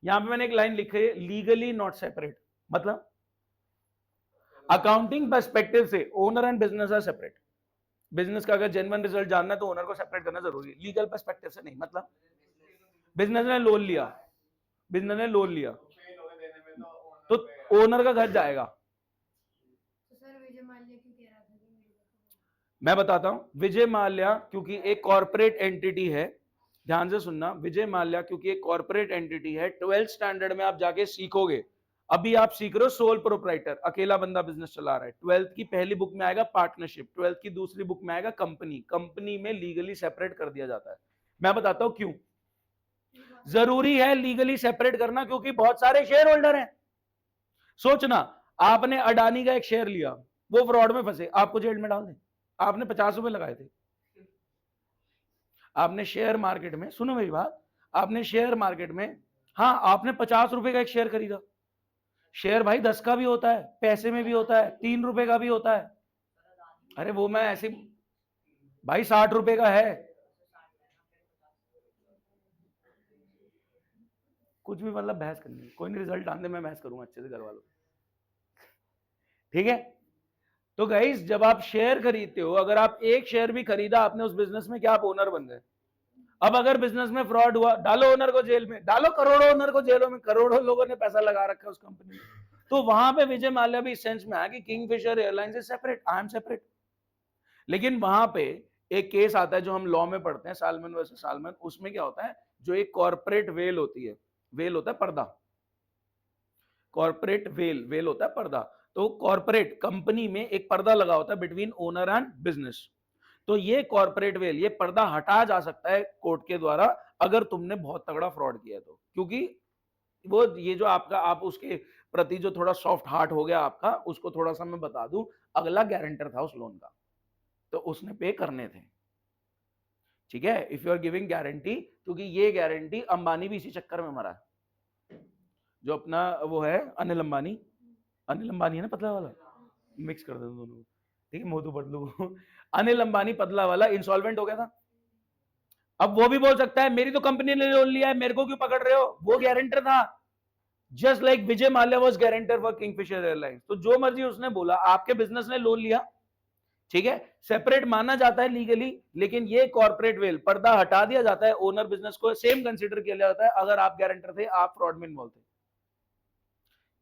यहां पे मैंने एक लाइन लिखी है, लीगली नॉट सेपरेट। मतलब अकाउंटिंग पर्सपेक्टिव से owner and business are separate. Business का अगर जेन्युइन रिजल्ट जानना है तो ओनर को सेपरेट करना जरूरी है, लीगल पर्सपेक्टिव से नहीं। मतलब बिजनेस ने लोन लिया, बिजनेस ने लोन लिया तो ओनर का घर जाएगा। मैं बताता हूं, विजय माल्या क्योंकि एक कॉर्पोरेट एंटिटी है, ध्यान से सुनना, विजय माल्या क्योंकि एक कॉर्पोरेट एंटिटी है, 12th स्टैंडर्ड में आप जाके सीखोगे। अभी आप सीख रहे हो सोल प्रोप्राइटर, अकेला बंदा बिजनेस चला रहा है। 12th की पहली बुक में आएगा पार्टनरशिप, 12th की दूसरी बुक में आएगा कंपनी। कंपनी में लीगली सेपरेट कर दिया जाता है। मैं बताता हूं क्यों जरूरी है लीगली सेपरेट करना, क्योंकि बहुत सारे शेयर होल्डर हैं। सोचना, आपने अडानी का एक शेयर लिया, वो फ्रॉड में फंसे, आपको जेल में डाल दें। आपने 50 रुपए लगाए थे, आपने शेयर मार्केट में, सुनो मेरी बात, आपने शेयर मार्केट में, हाँ आपने 50 रुपए का एक शेयर खरीदा। शेयर भाई 10 का भी होता है, पैसे में भी होता है, 3 रुपए का भी होता है। अरे वो मैं ऐसे भाई 60 रुपए का है, कुछ भी मतलब बहस करनी है, कोई नहीं, रिजल्ट आने मैं बहस करूंगा अच्छे से घर वालों, ठीक है। तो गाइस जब आप शेयर खरीदते हो, अगर आप एक शेयर भी खरीदा आपने उस बिजनेस में, क्या आप ओनर बन गए। अब अगर बिजनेस में फ्रॉड हुआ, डालो ओनर को जेल में, डालो करोड़ों ओनर को जेलों में, करोड़ों लोगों ने पैसा लगा रखा है उस कंपनी में। तो वहां पे विजय माल्या भी इस सेंस में आया कि Kingfisher airlines is separate, I am separate. लेकिन वहां पे एक केस आता है जो हम लॉ में पढ़ते हैं, सालमन वर्सेस सालमन। उसमें क्या होता है, जो एक कॉर्पोरेट वेल होती है, वेल होता है पर्दा, कॉर्पोरेट वेल, वेल होता है पर्दा। तो कॉर्पोरेट कंपनी में एक पर्दा लगा होता है बिटवीन ओनर एंड बिजनेस। तो ये कॉर्पोरेट वेल, ये पर्दा हटाया जा सकता है कोर्ट के द्वारा अगर तुमने बहुत तगड़ा फ्रॉड किया तो, क्योंकि वो ये जो आपका, आप उसके प्रति जो थोड़ा सॉफ्ट हार्ट हो गया आपका, उसको थोड़ा सा मैं बता दूं, अगला गारंटर था उस लोन का, तो उसने पे करने थे। ठीक है, if you are giving guarantee, क्योंकि ये गारंटी अंबानी भी इसी चक्कर में मरा है, जो अपना वो है अनिल अंबानी, अनिल अंबानी है ना पतला वाला, मिक्स कर दो दोनों, ठीक है, मोटू पतलू अनिल अंबानी पतला वाला इंसॉल्वेंट हो गया था। अब वो भी बोल सकता है मेरी तो कंपनी ने लोन लिया है, मेरे को क्यों पकड़ रहे हो, वो गारंटर था। Just like Vijay Mallya was guarantor for Kingfisher airlines. तो जो मर्जी उसने बोला, आपके बिजनेस ने लोन लिया, ठीक है, सेपरेट माना जाता है लीगली, लेकिन ये कॉर्पोरेट वेल पर्दा हटा दिया जाता है, ओनर बिजनेस को सेम कंसीडर किया जाता है। अगर आप गारंटर थे, आप फ्रॉड में इन्वॉल्व थे,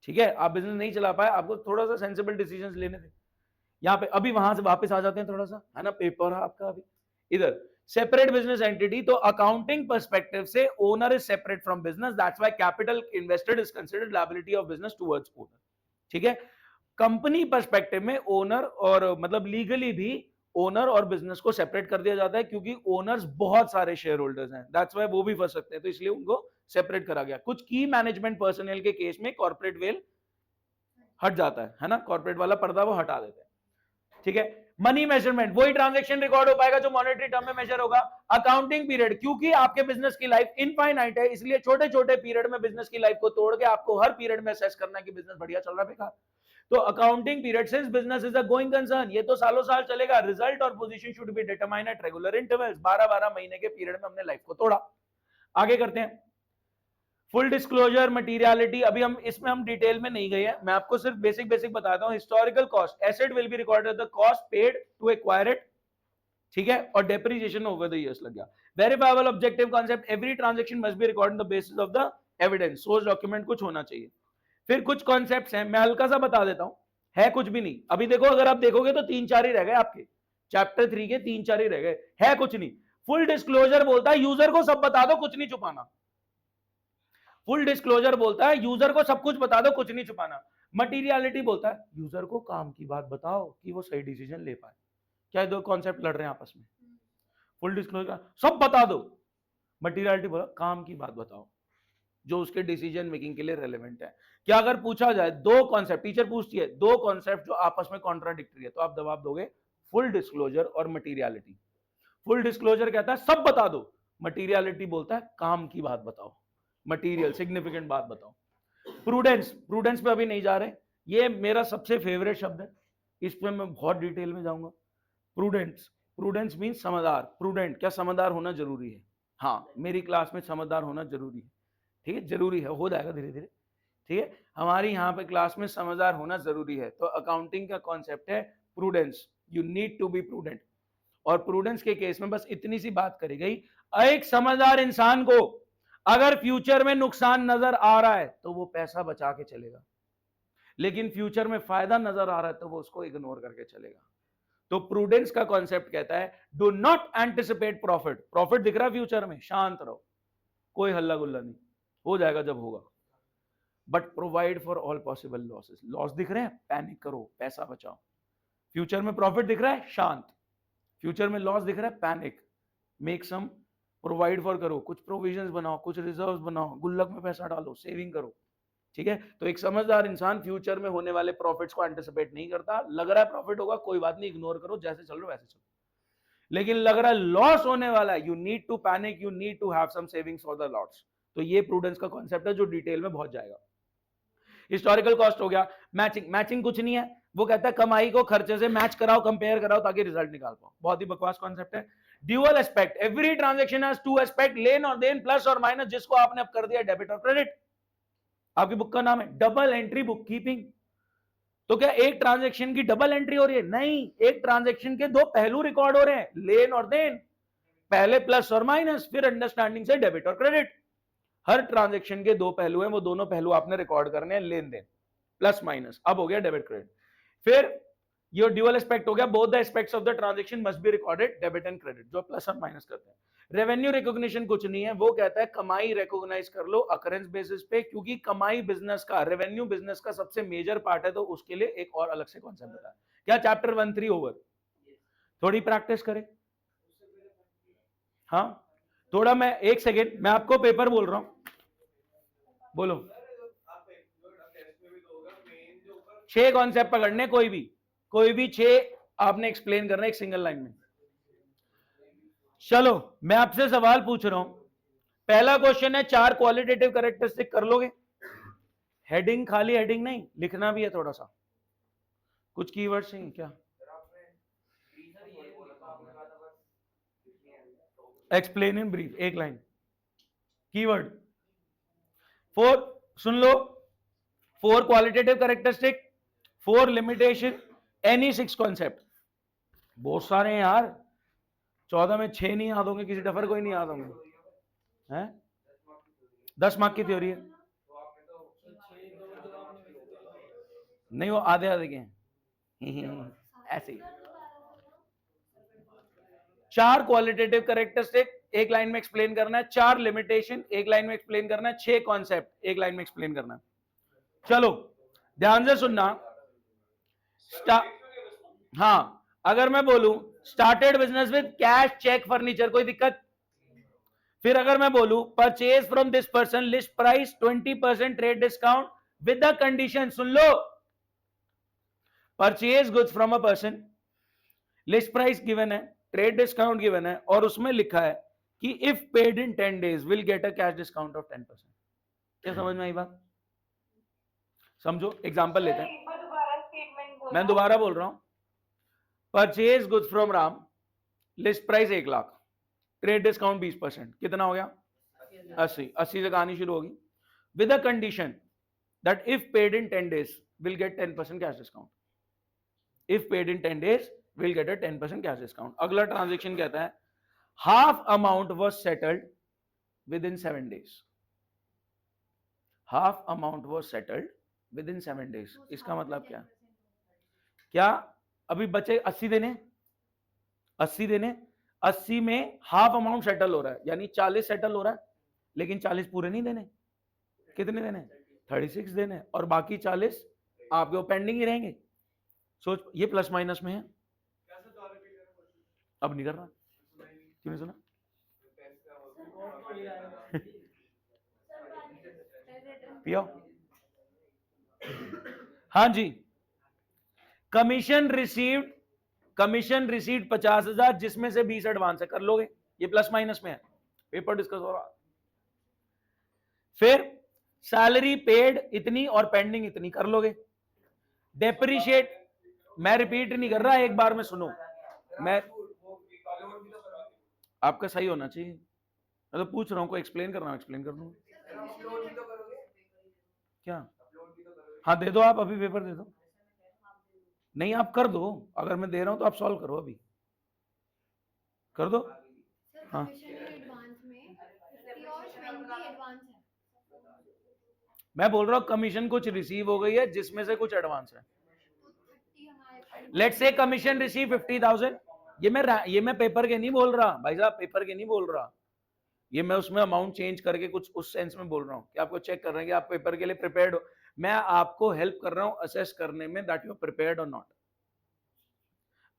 ठीक है, आप बिजनेस नहीं चला पाए, आपको थोड़ा सा सेंसिबल डिसीजंस लेने थे। यहाँ पे अभी वहां से वापस आ जाते हैं थोड़ा सा, है ना, पेपर है आपका अभी इधर, सेपरेट बिजनेस एंटिटी। तो अकाउंटिंग पर्सपेक्टिव से owner is separate from business, that's why capital invested is considered liability of business towards owner, ठीक है। कंपनी पर्सपेक्टिव में ओनर और मतलब लीगली भी ओनर और बिजनेस को सेपरेट कर दिया जाता है, क्योंकि ओनर्स बहुत सारे शेयर होल्डर्स हैं, दैट्स व्हाई वो भी फंस सकते हैं, तो इसलिए उनको सेपरेट करा गया। कुछ की मैनेजमेंट पर्सनल के केस में कॉर्पोरेट वेल हट जाता है ना, कॉर्पोरेट वाला पर्दा वो हटा देते हैं, ठीक है। मनी मेजरमेंट, वही ट्रांजैक्शन रिकॉर्ड हो पाएगा जो मॉनेटरी टर्म में मेजर होगा। अकाउंटिंग पीरियड, क्योंकि आपके बिजनेस की लाइफ इनफाइनाइट है, इसलिए छोटे छोटे पीरियड में बिजनेस की लाइफ को तोड़ के आपको हर पीरियड में असेस करना है कि बिजनेस बढ़िया चल रहा है बेकार। तो accounting period, since business is a going concern, ये तो सालों साल चलेगा। रिजल्ट और position should be determined at regular intervals, 12-12 महीने के पीरियड में हमने लाइफ को तोड़ा। आगे करते हैं, फुल डिस्क्लोजर मटेरियलिटी। अभी हम इसमें डिटेल में नहीं गए हैं, मैं आपको सिर्फ बेसिक बेसिक बताता हूं। Historical cost, asset will be recorded the cost paid to acquire it, ठीक है, और डेप्रिसिएशन ओवर द इयर्स लग गया। Verifiable objective concept, every transaction must be recorded on the basis of the evidence, source document कुछ होना चाहिए। फिर कुछ कॉन्सेप्ट्स हैं, मैं हल्का सा बता देता हूं, है कुछ भी नहीं। अभी देखो, अगर आप देखोगे तो 3-4 ही रह गए आपके, चैप्टर 3 के 3-4 ही रह गए, है कुछ नहीं। फुल डिस्क्लोजर बोलता है यूजर को सब बता दो, कुछ नहीं छुपाना। फुल डिस्क्लोजर बोलता है यूजर को सब कुछ बता दो, कुछ नहीं छुपाना। मटीरियलिटी बोलता है यूजर को काम की बात बताओ कि वो सही डिसीजन ले पाए। क्या दो कॉन्सेप्ट लड़ रहे हैं आपस में? फुल डिस्क्लोजर सब बता दो, मटीरियलिटी बोला काम की बात बताओ जो उसके डिसीजन मेकिंग के लिए रेलेवेंट है। क्या अगर पूछा जाए दो कॉन्सेप्ट, टीचर पूछती है दो कॉन्सेप्ट जो आपस में कॉन्ट्राडिक्टरी है, तो आप जवाब दोगे फुल डिस्क्लोजर और मटीरियलिटी। फुल डिस्क्लोजर कहता है सब बता दो, मटीरियलिटी बोलता है काम की बात बताओ, मटीरियल सिग्निफिकेंट बात बताओ। प्रूडेंस, प्रूडेंस पे अभी नहीं जा रहे, ये मेरा सबसे फेवरेट शब्द है, इस पे मैं बहुत डिटेल में जाऊंगा। प्रूडेंस, प्रूडेंस मीन समझदार। प्रूडेंट, क्या समझदार होना जरूरी है? हाँ, मेरी क्लास में समझदार होना जरूरी है, ठीक है, जरूरी है, हो जाएगा धीरे धीरे, ठीक है, हमारी यहाँ पे क्लास में समझदार होना जरूरी है। तो अकाउंटिंग का कॉन्सेप्ट है prudence, you need to be prudent. और प्रूडेंस के केस में बस इतनी सी बात करी गई, एक समझदार इंसान को अगर फ्यूचर में नुकसान नजर आ रहा है तो वो पैसा बचा के चलेगा, लेकिन फ्यूचर में फायदा नजर आ रहा है तो वो उसको इग्नोर करके चलेगा। तो प्रूडेंस का कॉन्सेप्ट कहता है do not anticipate profit, profit दिख रहा है फ्यूचर में, शांत रहो, कोई हल्ला गुल्ला नहीं, हो जाएगा जब होगा। But provide for all possible losses, loss दिख रहे हैं, पैनिक करो, पैसा बचाओ। फ्यूचर में प्रॉफिट दिख रहा है, शांत। फ्यूचर में लॉस दिख रहा है, panic, make some, provide for करो, कुछ प्रोविजंस बनाओ, कुछ रिजर्व्स बनाओ, गुल्लक में पैसा डालो, सेविंग करो, ठीक है। तो एक समझदार इंसान फ्यूचर में होने वाले प्रॉफिट्स को एंटिसिपेट नहीं करता। लग रहा है प्रॉफिट होगा, कोई बात नहीं, इग्नोर करो, जैसे चल रहा है वैसे चलो। लेकिन लग रहा है लॉस होने वाला है, you need to panic, you need to have some savings for the loss. तो ये प्रूडेंस का कॉन्सेप्ट है जो डिटेल में बहुत जाएगा। हिस्टोरिकल कॉस्ट हो गया। मैचिंग, मैचिंग कुछ नहीं है, वो कहता है कमाई को खर्चे से मैच कराओ, कंपेयर कराओ ताकि रिजल्ट निकाल पाओ। बहुत ही बकवास कॉन्सेप्ट है। Dual aspect, every transaction has two aspect, लेन और देन, प्लस और माइनस, जिसको आपने अब कर दिया डेबिट और क्रेडिट। आपकी बुक का नाम है डबल एंट्री बुक कीपिंग। तो क्या एक ट्रांजैक्शन की डबल एंट्री हो रही है? नहीं, एक ट्रांजैक्शन के दो पहलू रिकॉर्ड हो रहे हैं, लेन और देन, पहले प्लस और माइनस, फिर अंडरस्टैंडिंग से डेबिट और क्रेडिट। हर ट्रांजैक्शन के दो पहलू हैं, वो दोनों पहलू आपने रिकॉर्ड करने हैं, लेन देन प्लस माइनस, अब हो गया डेबिट क्रेडिट। फिर ये ड्यूअल एस्पेक्ट हो गया, both the aspects of the transaction must be recorded, debit and credit, जो प्लस और माइनस करते हैं। रेवेन्यू रिकॉग्निशन कुछ नहीं है, वो कहता है कमाई रिकॉग्नाइज कर लो अकरेंस बेसिस पे, क्योंकि कमाई बिजनेस का, रेवेन्यू बिजनेस का सबसे मेजर पार्ट है, तो उसके लिए एक और अलग से कॉन्सेप्ट बताया। क्या चैप्टर 1-3 ओवर? थोड़ी प्रैक्टिस करें। हाँ थोड़ा, मैं एक सेकेंड, मैं आपको पेपर बोल रहा हूं, बोलो। 6 कॉन्सेप्ट पकड़ने, कोई भी 6 आपने एक्सप्लेन करना एक सिंगल लाइन में। चलो मैं आपसे सवाल पूछ रहा हूं, पहला क्वेश्चन है 4 क्वालिटेटिव कैरेक्टरिस्टिक कर लोगे? हेडिंग, खाली हेडिंग नहीं, लिखना भी है थोड़ा सा, कुछ कीवर्ड्स हैं क्या? एक्सप्लेन इन ब्रीफ, एक लाइन, कीवर्ड 4, सुन लो, 4 qualitative characteristic, 4 limitation, any 6 concept. बहुत सारे हैं यार, 14 में 6 नहीं याद होंगे, किसी डफर को ही नहीं याद होंगे हैं। 10 मार्क की थ्योरी है, नहीं वो आधे आधे के हैं ऐसे ही। 4 क्वालिटेटिव कैरेक्टरिस्टिक एक लाइन में एक्सप्लेन करना है, 4 लिमिटेशन एक लाइन में एक्सप्लेन करना है, 6 कॉन्सेप्ट एक लाइन में एक्सप्लेन करना है। चलो ध्यान से सुनना। हाँ, अगर मैं बोलूं started business with cash cheque furniture, कोई दिक्कत? फिर अगर मैं बोलूं purchase from this person, list price 20% trade discount with the condition, soon low, purchase goods from a person, list price given है, ट्रेड डिस्काउंट गिवन है, और उसमें लिखा है कि if paid in 10 days will get a cash discount of 10%। क्या समझ में आई बात? समझो, एग्जांपल लेते हैं, मैं दोबारा बोल रहा हूं, purchase goods from Ram, list price 1 lakh, trade discount 20%, कितना हो गया? 80। 80 से कहानी शुरू होगी, with a condition that if paid in 10 days will get 10% cash discount, if paid in 10 days will get a 10% cash discount. अगला ट्रांजेक्शन कहता है half amount was settled with in 7 days, half amount was settled with in 7 days। इसका मतलब क्या? क्या अभी बचे 80 देने, 80 देने, 80 में हाफ अमाउंट सेटल हो रहा है, यानी 40 सेटल हो रहा है, लेकिन 40 पूरे नहीं देने, कितने देने? 36 देने, और बाकी 40 आपके पेंडिंग ही रहेंगे। सोच, ये प्लस माइनस में है, अब नहीं कर रहा, क्यों नहीं सुना? पियो। हाँ जी, कमीशन रिसीव्ड, कमीशन रिसीव्ड 50,000, जिसमें से 20 एडवांस है, कर लोगे? ये प्लस माइनस में है, पेपर डिस्कस हो रहा। फिर सैलरी पेड इतनी और पेंडिंग इतनी, कर लोगे? डेप्रिशिएट, मैं रिपीट नहीं कर रहा, एक बार में सुनो, मैं आपका सही होना चाहिए, मैं तो पूछ रहा हूं, कोई एक्सप्लेन कर रहा हूं, एक्सप्लेन कर दूंगा। क्या? हाँ दे दो, आप अभी पेपर दे दो। नहीं आप कर दो, अगर मैं दे रहा हूं तो आप सॉल्व करो, अभी कर दो। हाँ मैं बोल रहा हूं कमीशन कुछ रिसीव हो गई है, जिसमें से कुछ एडवांस है। लेट्स से कमीशन रिसीव 50,000, ये मैं पेपर के नहीं बोल रहा भाई साहब, पेपर के नहीं बोल रहा, ये मैं उसमें अमाउंट चेंज करके कुछ उस सेंस में बोल रहा हूं कि आपको चेक कर रहे हैं कि आप पेपर के लिए प्रिपेयर्ड हो। मैं आपको हेल्प कर रहा हूं असेस करने में दैट यू आर प्रिपेयर्ड और not.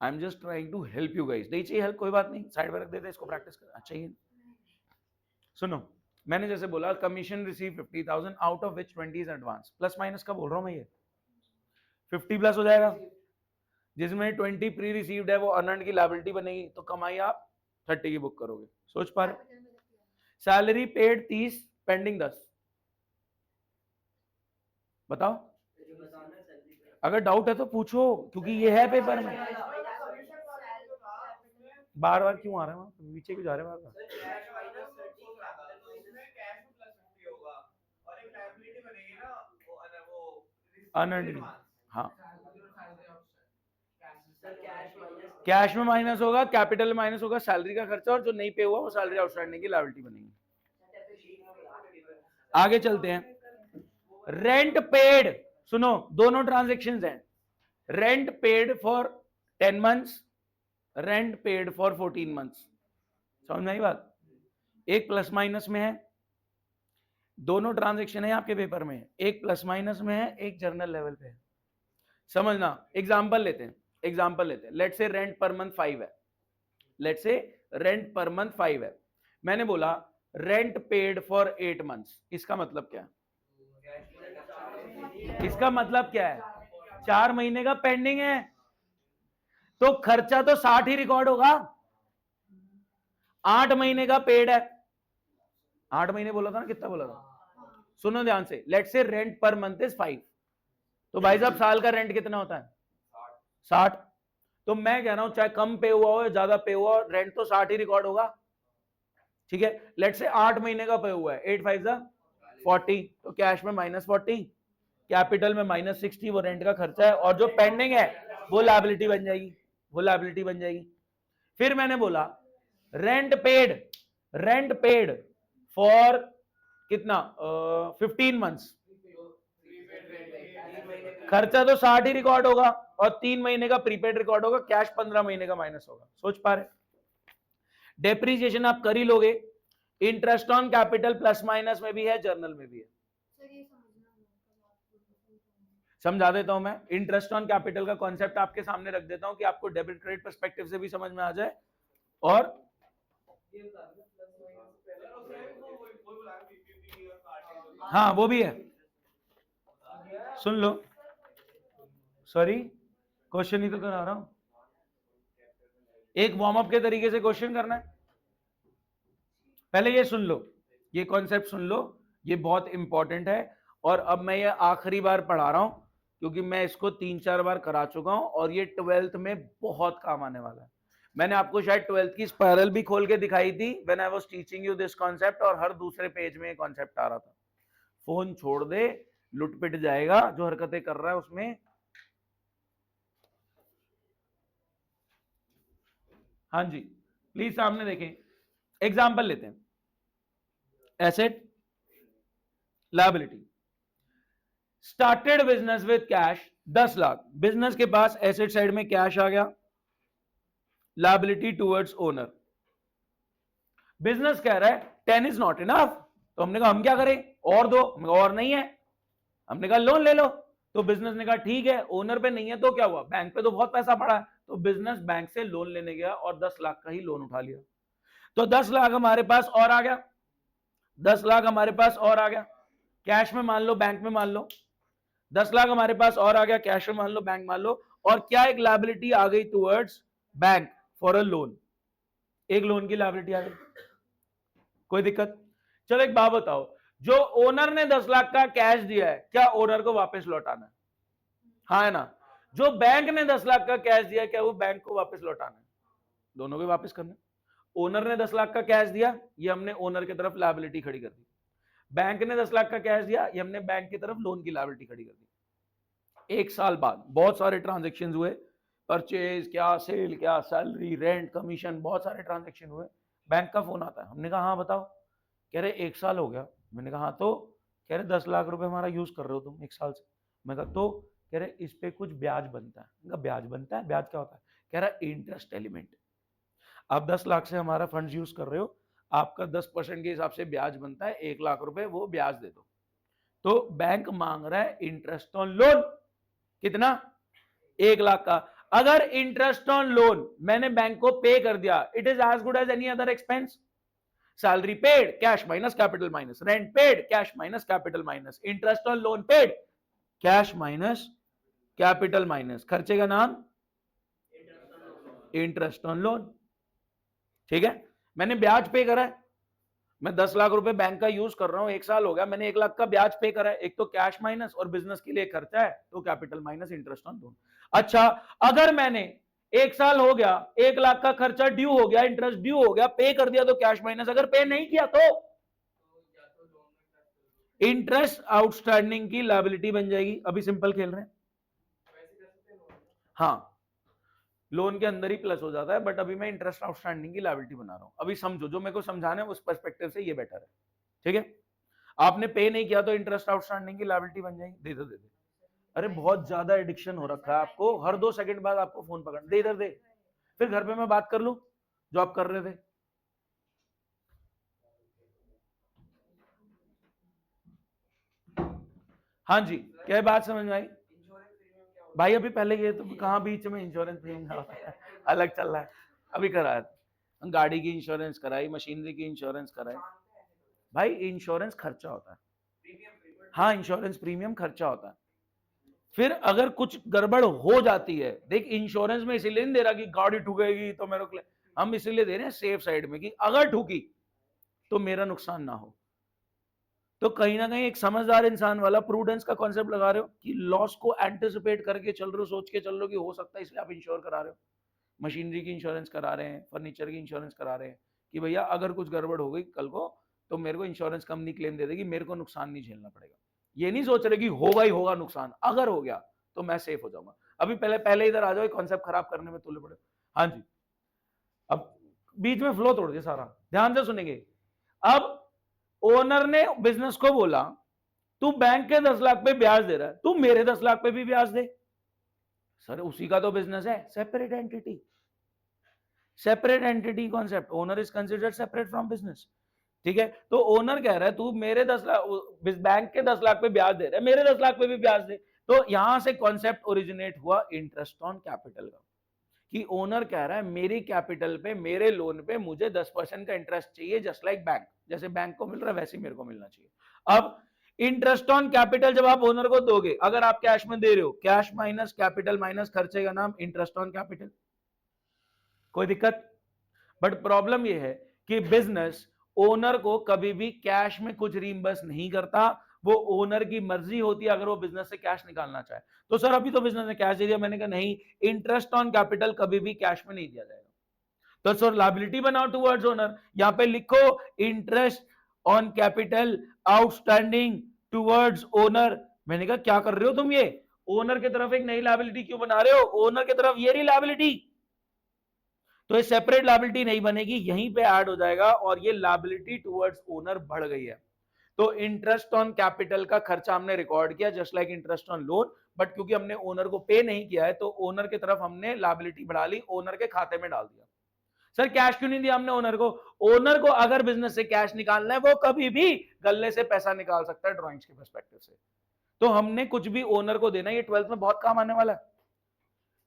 I am just trying to help you guys. नहीं चाहिए हेल्प, कोई बात नहीं, साइड में रख देते, इसको प्रैक्टिस कर। चाहिए, सुनो, मैंने जैसे बोला commission receive 50,000 out of which 20 is advance, plus minus का बोल रहा हूं मैं, ये 50 प्लस हो जाएगा, जिसमें 20 प्री रिसीव्ड है वो अर्नड की लायबिलिटी बनेगी, तो कमाई आप 30 की बुक करोगे। सोच पा रहे? सैलरी पेड 30, पेंडिंग 10, बताओ। अगर डाउट है तो पूछो, क्योंकि ये है पेपर में। बार बार क्यों आ रहा है, नीचे क्यों जा रहे हैं बार बार? अर्नड, हाँ कैश में माइनस होगा, कैपिटल में माइनस होगा, सैलरी का खर्चा, और जो नहीं पे हुआ वो सैलरी आउटस्टैंडिंग की लायबिलिटी बनेगी। आगे चलते हैं, रेंट पेड, सुनो दोनों ट्रांजेक्शंस हैं, rent paid for 10 months, rent paid for 14 months। समझ में आई बात? एक प्लस माइनस में है, दोनों ट्रांजैक्शन है आपके पेपर में, एक प्लस माइनस में है, एक जर्नल लेवल पे है। समझना, एग्जांपल लेते हैं, लेट से रेंट पर मंथ 5 है, लेट से रेंट पर मंथ 5 है। मैंने बोला रेंट पेड फॉर 8 मंथ्स, इसका मतलब क्या है? इसका मतलब क्या है? 4 महीने का पेंडिंग है, तो खर्चा तो 60 ही रिकॉर्ड होगा। 8 महीने का पेड है, 8 महीने बोला था ना, कितना बोला था? सुनो ध्यान से, लेट से रेंट पर मंथ इज 5, तो भाई साहब साल का रेंट कितना होता है? 60। तो मैं कह रहा हूं चाहे कम पे हुआ हो या ज्यादा पे हुआ हो, रेंट तो 60 ही रिकॉर्ड होगा। ठीक है, लेट से 8 महीने का पे हुआ है, 8 5 40, तो कैश में -40, कैपिटल में -60, वो रेंट का खर्चा है, और जो पेंडिंग है वो लायबिलिटी बन जाएगी, वो लायबिलिटी बन जाएगी। फिर मैंने बोला रेंट पेड फॉर कितना? 15 मंथ्स, खर्चा तो 60 ही रिकॉर्ड होगा, और 3 महीने का प्रीपेड रिकॉर्ड होगा, कैश 15 महीने का माइनस होगा। सोच पा रहे? डेप्रीसिएशन आप कर ही लोगे, interest on capital plus minus में भी है, जर्नल में भी है। समझा देता हूं मैं, इंटरेस्ट ऑन कैपिटल का कॉन्सेप्ट आपके सामने रख देता हूं कि आपको डेबिट क्रेडिट पर्सपेक्टिव से भी समझ में आ जाए। और हाँ वो भी है, सुन लो, सॉरी क्वेश्चन ही तो करा रहा हूं, एक वार्म अप के तरीके से क्वेश्चन करना है। पहले ये सुन लो, ये कॉन्सेप्ट सुन लो, ये बहुत इंपॉर्टेंट है, और अब मैं ये आखिरी बार पढ़ा रहा हूं क्योंकि मैं इसको 3-4 बार करा चुका हूं, और ये 12th में बहुत काम आने वाला है। मैंने आपको शायद 12th की स्पायरल भी खोल के दिखाई थी when I was teaching you this concept, और हर दूसरे पेज में ये कॉन्सेप्ट आ रहा था। फोन छोड़ दे, लुटपिट जाएगा जो हरकतें कर रहा है उसमें। हाँ जी, प्लीज सामने देखें, एग्जाम्पल लेते हैं, asset liability. Started business with cash 10 lakh, business के पास एसेट साइड में कैश आ गया, लायबिलिटी टुवर्ड्स ओनर। बिजनेस कह रहा है 10 इज नॉट इनफ, तो हमने कहा हम क्या करें, और दो, और नहीं है, हमने कहा लोन ले लो। तो बिजनेस ने कहा ठीक है, ओनर पे नहीं है, तो क्या हुआ, बैंक पे तो बहुत पैसा पड़ा है, तो बिजनेस बैंक से लोन लेने गया और 10 लाख का ही लोन उठा लिया। तो 10 लाख हमारे पास और आ गया, 10 लाख हमारे पास और आ गया, कैश में मान लो, बैंक में मान लो, 10 लाख हमारे पास और आ गया, कैश में मान लो, बैंक मान लो, और क्या एक लायबिलिटी आ गई towards bank for a loan, एक लोन की लायबिलिटी आ गई। कोई दिक्कत? चलो एक बात बताओ, जो ओनर ने 10 लाख का कैश दिया है, क्या ओनर को वापस लौटाना है? हाँ है ना? जो बैंक ने 10 लाख का कैश दिया, क्या वो बैंक को वापस लौटाना है? दोनों को वापस करना। ओनर ने 10 लाख का कैश दिया, ये हमने ओनर की तरफ लायबिलिटी खड़ी कर दी। बैंक ने 10 लाख का कैश दिया, ये हमने बैंक की तरफ लोन की लायबिलिटी खड़ी कर दी। 1 साल बाद बहुत सारे ट्रांजेक्शन हुए, परचेज क्या, सेल क्या, सैलरी, रेंट, कमीशन, बहुत सारे ट्रांजेक्शन हुए। बैंक का फोन आता है, हमने कहा हाँ बताओ, कह रहे 1 साल हो गया। मैंने कहा हाँ, तो कह रहे 10 लाख रुपए हमारा यूज कर रहे हो तुम 1 साल से। मैं कहा तो, कह रहे इस पे कुछ ब्याज बनता है। मैं कहा ब्याज बनता है, ब्याज क्या होता है? कह रहा इंटरेस्ट एलिमेंट, आप 10 लाख से हमारा फंड यूज कर रहे हो, आपका 10% के हिसाब से ब्याज बनता है, 1 लाख रुपए वो ब्याज दे दो। तो बैंक मांग रहा है इंटरेस्ट ऑन लोन, कितना? 1 लाख का। अगर इंटरेस्ट ऑन लोन मैंने बैंक को पे कर दिया, it is as good as any other expense. Salary paid, cash minus capital minus, rent paid, cash minus capital minus, interest on loan paid, cash minus capital minus, खर्चे का नाम इंटरेस्ट ऑन लोन। ठीक है, मैंने ब्याज पे करा है, मैं 10 लाख रुपए बैंक का यूज कर रहा हूं, 1 साल हो गया, मैंने 1 लाख का ब्याज पे करा है। एक तो कैश माइनस और बिजनेस के लिए खर्चा है, तो capital minus interest on loan. अच्छा, अगर मैंने 1 साल हो गया, 1 लाख का खर्चा ड्यू हो गया, इंटरेस्ट ड्यू हो गया, पे कर दिया तो कैश माइनस, अगर पे नहीं किया तो इंटरेस्ट आउटस्टैंडिंग की लायबिलिटी बन जाएगी। अभी सिंपल खेल रहे हैं, हाँ लोन के अंदर ही प्लस हो जाता है, बट अभी मैं इंटरेस्ट आउटस्टैंडिंग की लायबिलिटी बना रहा हूं। अभी समझो, जो मेरे को समझाना है उस पर्सपेक्टिव से ये बेटर है। ठीक है, आपने पे नहीं किया तो इंटरेस्ट आउटस्टैंडिंग की लायबिलिटी बन जाएगी। दे दे। अरे बहुत ज्यादा एडिक्शन हो रखा है आपको, हर 2 सेकंड बाद आपको फोन पकड़, दे इधर दे, फिर घर पे मैं बात कर लूं जो आप कर रहे थे। हाँ जी, क्या बात समझ में आई भाई? अभी पहले ये तो कहाँ बीच में इंश्योरेंस प्रीमियम अलग चल रहा है, अभी कराया, गाड़ी की इंश्योरेंस कराई, मशीनरी की इंश्योरेंस कराई। भाई इंश्योरेंस खर्चा होता है, हाँ इंश्योरेंस प्रीमियम खर्चा होता है। फिर अगर कुछ गड़बड़ हो जाती है, देख इंश्योरेंस में इसीलिए नहीं दे रहा कि गाड़ी ठुकेगी तो मेरे को, हम इसीलिए दे रहे हैं सेफ साइड में कि अगर ठुकी तो मेरा नुकसान ना हो। तो कहीं ना कहीं एक समझदार इंसान वाला प्रूडेंस का कॉन्सेप्ट लगा रहे हो कि लॉस को एंटिसिपेट करके चल रहे हो, सोच के चल रहे हो कि हो सकता है, इसलिए आप इंश्योर करा रहे हो। मशीनरी की इंश्योरेंस करा रहे हैं, फर्नीचर की इंश्योरेंस करा रहे हैं कि भैया अगर कुछ गड़बड़ हो गई कल को तो मेरे को इंश्योरेंस कंपनी क्लेम दे देगी, मेरे को नुकसान नहीं झेलना पड़ेगा। ये नहीं सोच रहे कि होगा ही होगा नुकसान, अगर हो गया तो मैं सेफ हो जाऊंगा। अभी पहले इधर आ जाओ, कॉन्सेप्ट खराब करने में तुले पड़े। हाँ जी, अब बीच में फ्लो तोड़ दिया सारा, ध्यान से सुनेंगे। अब ओनर ने बिजनेस को बोला तू बैंक के 10 लाख पे ब्याज दे रहा है, तू मेरे 10 लाख पे भी ब्याज दे। सर उसी का तो बिजनेस है, separate entity, separate entity concept, owner is considered separate from business. ठीक है, तो ओनर कह रहा है तू मेरे 10 लाख, बैंक के 10 लाख पे ब्याज दे रहा है, मेरे 10 लाख पे भी ब्याज दे। तो यहां से कॉन्सेप्ट ओरिजिनेट हुआ इंटरेस्ट ऑन कैपिटल का, कि ओनर कह रहा है मेरी कैपिटल पे, मेरे लोन पे मुझे 10% का इंटरेस्ट चाहिए, जस्ट लाइक बैंक, जैसे बैंक को मिल रहा है वैसे ही मेरे को मिलना चाहिए। अब इंटरेस्ट ऑन कैपिटल जब आप ओनर को दोगे, अगर आप कैश में दे रहे हो, कैश माइनस कैपिटल माइनस खर्चे का नाम इंटरेस्ट ऑन कैपिटल, कोई दिक्कत? बट प्रॉब्लम यह है कि बिजनेस ओनर को कभी भी कैश में कुछ रीइंबर्स नहीं करता, वो ओनर की मर्जी होती है अगर वो बिजनेस से कैश निकालना चाहे तो। सर अभी तो बिजनेस ने कैश दे दिया, मैंने कहा नहीं, इंटरेस्ट ऑन कैपिटल कभी भी कैश में नहीं दिया जाएगा। तो सर लायबिलिटी बनाओ टुवर्ड्स ओनर, यहां पे लिखो interest on capital outstanding towards owner. मैंने कहा क्या कर रहे हो तुम, ये ओनर की तरफ एक नई लायबिलिटी क्यों बना रहे हो, ओनर की तरफ ये रही लायबिलिटी। तो ये सेपरेट लायबिलिटी नहीं बनेगी, यहीं पे ऐड हो जाएगा और ये लायबिलिटी टुवर्ड्स ओनर बढ़ गई है। तो इंटरेस्ट ऑन कैपिटल का खर्चा हमने रिकॉर्ड किया just like interest on loan, but क्योंकि हमने ओनर को पे नहीं किया है तो ओनर की तरफ हमने लायबिलिटी बढ़ा ली, ओनर के खाते में डाल दिया। सर कैश क्यों नहीं दिया हमने ओनर को? ओनर को अगर बिजनेस से कैश निकालना है वो कभी भी गले से पैसा निकाल सकता है ड्रॉइंग्स के पर्सपेक्टिव से। तो हमने कुछ भी ओनर को देना, ये 12th में बहुत काम आने वाला है,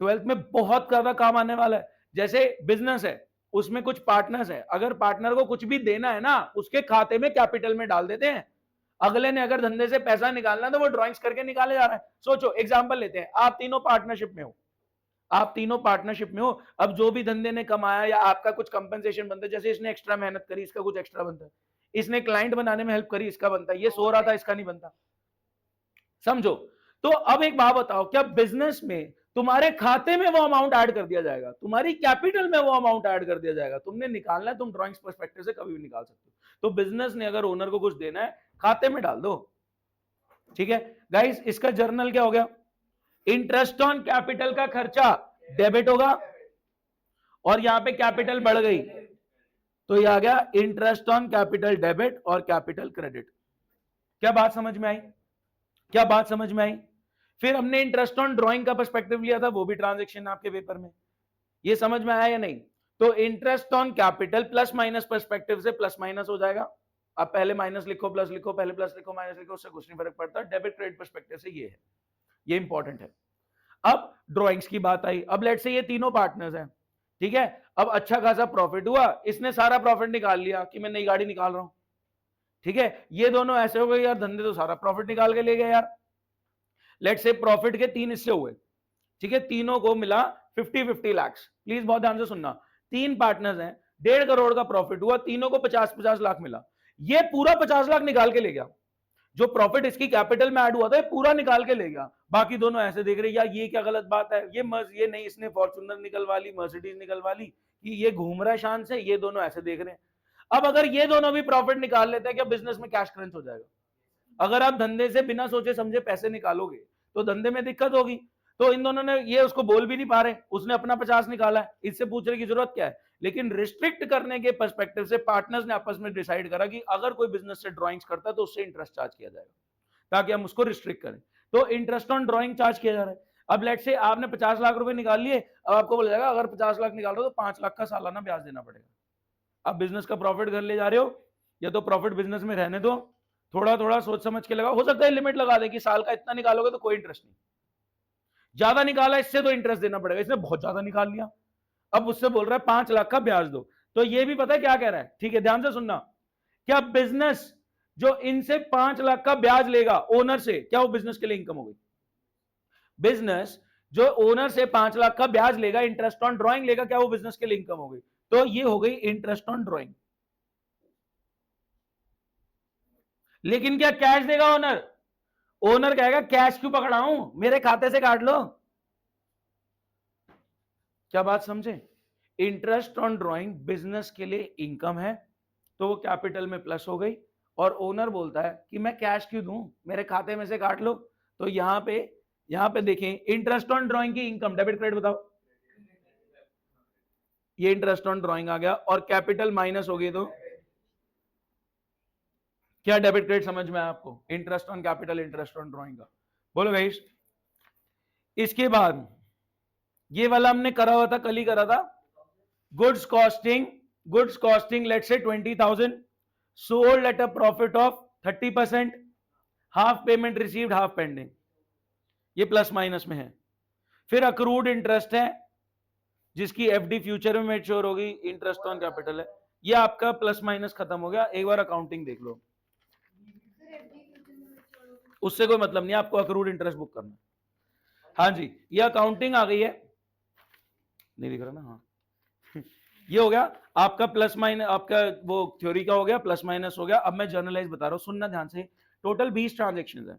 12th में बहुत ज्यादा काम आने वाला है। जैसे बिजनेस है, उसमें कुछ पार्टनर्स है, अगर पार्टनर को कुछ भी देना है ना, उसके खाते में कैपिटल में डाल देते हैं। अगले ने अगर धंधे से पैसा निकालना है तो वो ड्राइंग्स करके निकाले जा रहा है। सोचो एग्जांपल लेते हैं, आप तीनों पार्टनरशिप में हो, आप तीनों पार्टनरशिप में हो, अब जो भी धंधे ने कमाया या आपका कुछ कंपनसेशन बनता है, जैसे इसने एक्स्ट्रा मेहनत करी, इसका कुछ एक्स्ट्रा बनता है, इसने क्लाइंट बनाने में हेल्प करी, इसका बनता है, ये सो रहा था इसका नहीं बनता, समझो। तो अब एक बात बताओ, क्या बिजनेस में तुम्हारे खाते में वो अमाउंट ऐड कर दिया जाएगा, तुम्हारी कैपिटल में वो अमाउंट ऐड कर दिया जाएगा? तुमने निकालना है, तुम ड्राइंग्स पर्सपेक्टिव से कभी भी निकाल सकते हो। तो बिजनेस ने अगर ओनर को कुछ देना है, खाते में डाल दो। ठीक है गाइस, इसका जर्नल क्या हो गया? इंटरेस्ट ऑन कैपिटल का खर्चा डेबिट होगा और यहां पे कैपिटल बढ़ गई तो ये आ गया इंटरेस्ट ऑन कैपिटल डेबिट और कैपिटल क्रेडिट। क्या बात समझ में आई? क्या बात समझ में आई? फिर हमने इंटरेस्ट ऑन ड्राइंग का पर्सपेक्टिव लिया था, वो भी ट्रांजैक्शन आपके पेपर में, ये समझ में आया या नहीं? तो interest on capital plus minus perspective से प्लस माइनस हो जाएगा। आप पहले माइनस लिखो प्लस लिखो, पहले प्लस लिखो माइनस लिखो, उससे कुछ नहीं फर्क पड़ता। डेबिट क्रेडिट पर्सपेक्टिव से ये है, ये इंपॉर्टेंट है। अब ड्रॉइंग्स की बात आई, अब लेट्स से ये तीनों पार्टनर्स हैं, ठीक है, अब अच्छा खासा प्रॉफिट हुआ, इसने सारा प्रॉफिट निकाल लिया कि मैं नई गाड़ी निकाल रहा हूं, ठीक है, ये दोनों ऐसे हो गए यार धंधे तो सारा प्रॉफिट निकाल के ले गए यार। लेट्स से प्रॉफिट के 3 हिस्से हुए, ठीक है, तीनों को मिला 50-50 लाख। प्लीज बहुत ध्यान से सुनना, 3 पार्टनर्स हैं, 1.5 करोड़ का प्रॉफिट हुआ, तीनों को 50-50 लाख मिला, ये पूरा 50 लाख निकाल के ले गया। जो प्रॉफिट इसकी कैपिटल में ऐड हुआ था ये पूरा निकाल के ले गया। बाकी दोनों ऐसे देख रहे यार ये क्या गलत बात है, ये नहीं, इसने फॉर्च्यूनर निकलवा ली, मर्सिडीज निकलवा ली, कि ये घूम रहा है शान से, ये दोनों ऐसे देख रहे हैं। अब अगर ये दोनों भी प्रॉफिट निकाल लेते हैं, क्या बिजनेस में कैश क्रंच हो जाएगा? अगर आप धंधे से बिना सोचे समझे पैसे निकालोगे तो धंधे में दिक्कत होगी। तो इन दोनों ने, ये उसको बोल भी नहीं पा रहे, उसने अपना 50 निकाला है, इससे पूछने की जरूरत क्या है? लेकिन रिस्ट्रिक्ट करने के पर्सपेक्टिव से पार्टनर्स ने आपस में डिसाइड करा कि अगर कोई बिजनेस से ड्राइंग्स करता है तो उससे इंटरेस्ट चार्ज किया जाएगा, ताकि हम उसको रिस्ट्रिक्ट करें। तो इंटरेस्ट ऑन ड्राइंग चार्ज किया जा रहा है। अब लेट से आपने 50 लाख रुपए निकाल लिए, अब आपको बोला जाएगा अगर 50 लाख निकाल रहे हो तो 5 लाख का सालाना ब्याज देना पड़ेगा। आप बिजनेस का प्रॉफिट घर ले जा रहे हो, या तो प्रॉफिट बिजनेस में रहने दो, थोड़ा थोड़ा सोच समझ के लगाओ। हो सकता है लिमिट लगा दे कि साल का इतना निकालोगे तो कोई इंटरेस्ट नहीं, ज्यादा निकाला इससे तो इंटरेस्ट देना पड़ेगा, इसने बहुत ज्यादा निकाल लिया, अब उससे बोल रहा है 5 लाख का ब्याज दो। तो ये भी पता है क्या कह रहा है, ठीक है ध्यान से सुनना, क्या बिजनेस जो इनसे 5 लाख का ब्याज लेगा ओनर से, क्या वो बिजनेस के लिए इनकम हो गई? बिजनेस जो ओनर से 5 लाख का ब्याज लेगा, इंटरेस्ट ऑन ड्रॉइंग लेगा, क्या वो बिजनेस के लिए इनकम हो गई? तो ये हो गई इंटरेस्ट ऑन ड्रॉइंग। लेकिन क्या कैश देगा ओनर? ओनर कहेगा कैश क्यों पकड़ाऊं, मेरे खाते से काट लो। क्या बात समझे? इंटरेस्ट ऑन ड्रॉइंग बिजनेस के लिए इनकम है, तो वो कैपिटल में प्लस हो गई, और ओनर बोलता है कि मैं कैश क्यों दूं, मेरे खाते में से काट लो। तो यहां पे देखें, इंटरेस्ट ऑन ड्रॉइंग की इनकम, डेबिट क्रेडिट बताओ, ये इंटरेस्ट ऑन ड्रॉइंग आ गया, और कैपिटल माइनस हो गई, तो क्या डेबिट क्रेडिट समझ में आया आपको? Interest on capital, interest on drawing का। बोलो भाई। इसके बाद ये वाला हमने करा हुआ था, कल ही करा था, goods costing let's say 20,000, sold at a profit of 30%, half payment received half pending, ये प्लस माइनस में है। फिर अक्रूड इंटरेस्ट है जिसकी एफडी फ्यूचर में मैच्योर होगी, इंटरेस्ट ऑन कैपिटल है, ये आपका प्लस माइनस खत्म हो गया। एक बार अकाउंटिंग देख लो, उससे कोई मतलब नहीं, आपको अक्रूड इंटरेस्ट बुक करना। हाँ जी, ये अकाउंटिंग आ गई है, नहीं दिख रहा ना? हाँ ये हो गया आपका प्लस माइनस, आपका वो थ्योरी का हो गया, प्लस माइनस हो गया। अब मैं जर्नलाइज बता रहा हूं, सुनना ध्यान से। टोटल 20 ट्रांजेक्शन है,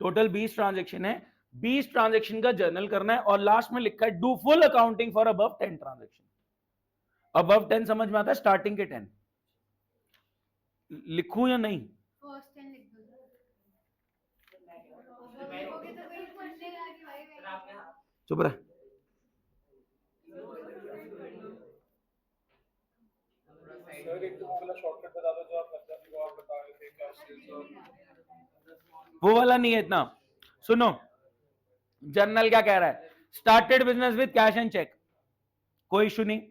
टोटल 20 ट्रांजेक्शन है, 20 ट्रांजेक्शन का जर्नल करना है, और लास्ट में लिखा है do full accounting for above 10 transaction. Above 10 समझ में आता है, स्टार्टिंग के 10 लिखूं या नहीं? चुप रह। वो वाला नहीं है इतना, सुनो जर्नल क्या कह रहा है। Started business with cash and cheque, कोई इशू नहीं।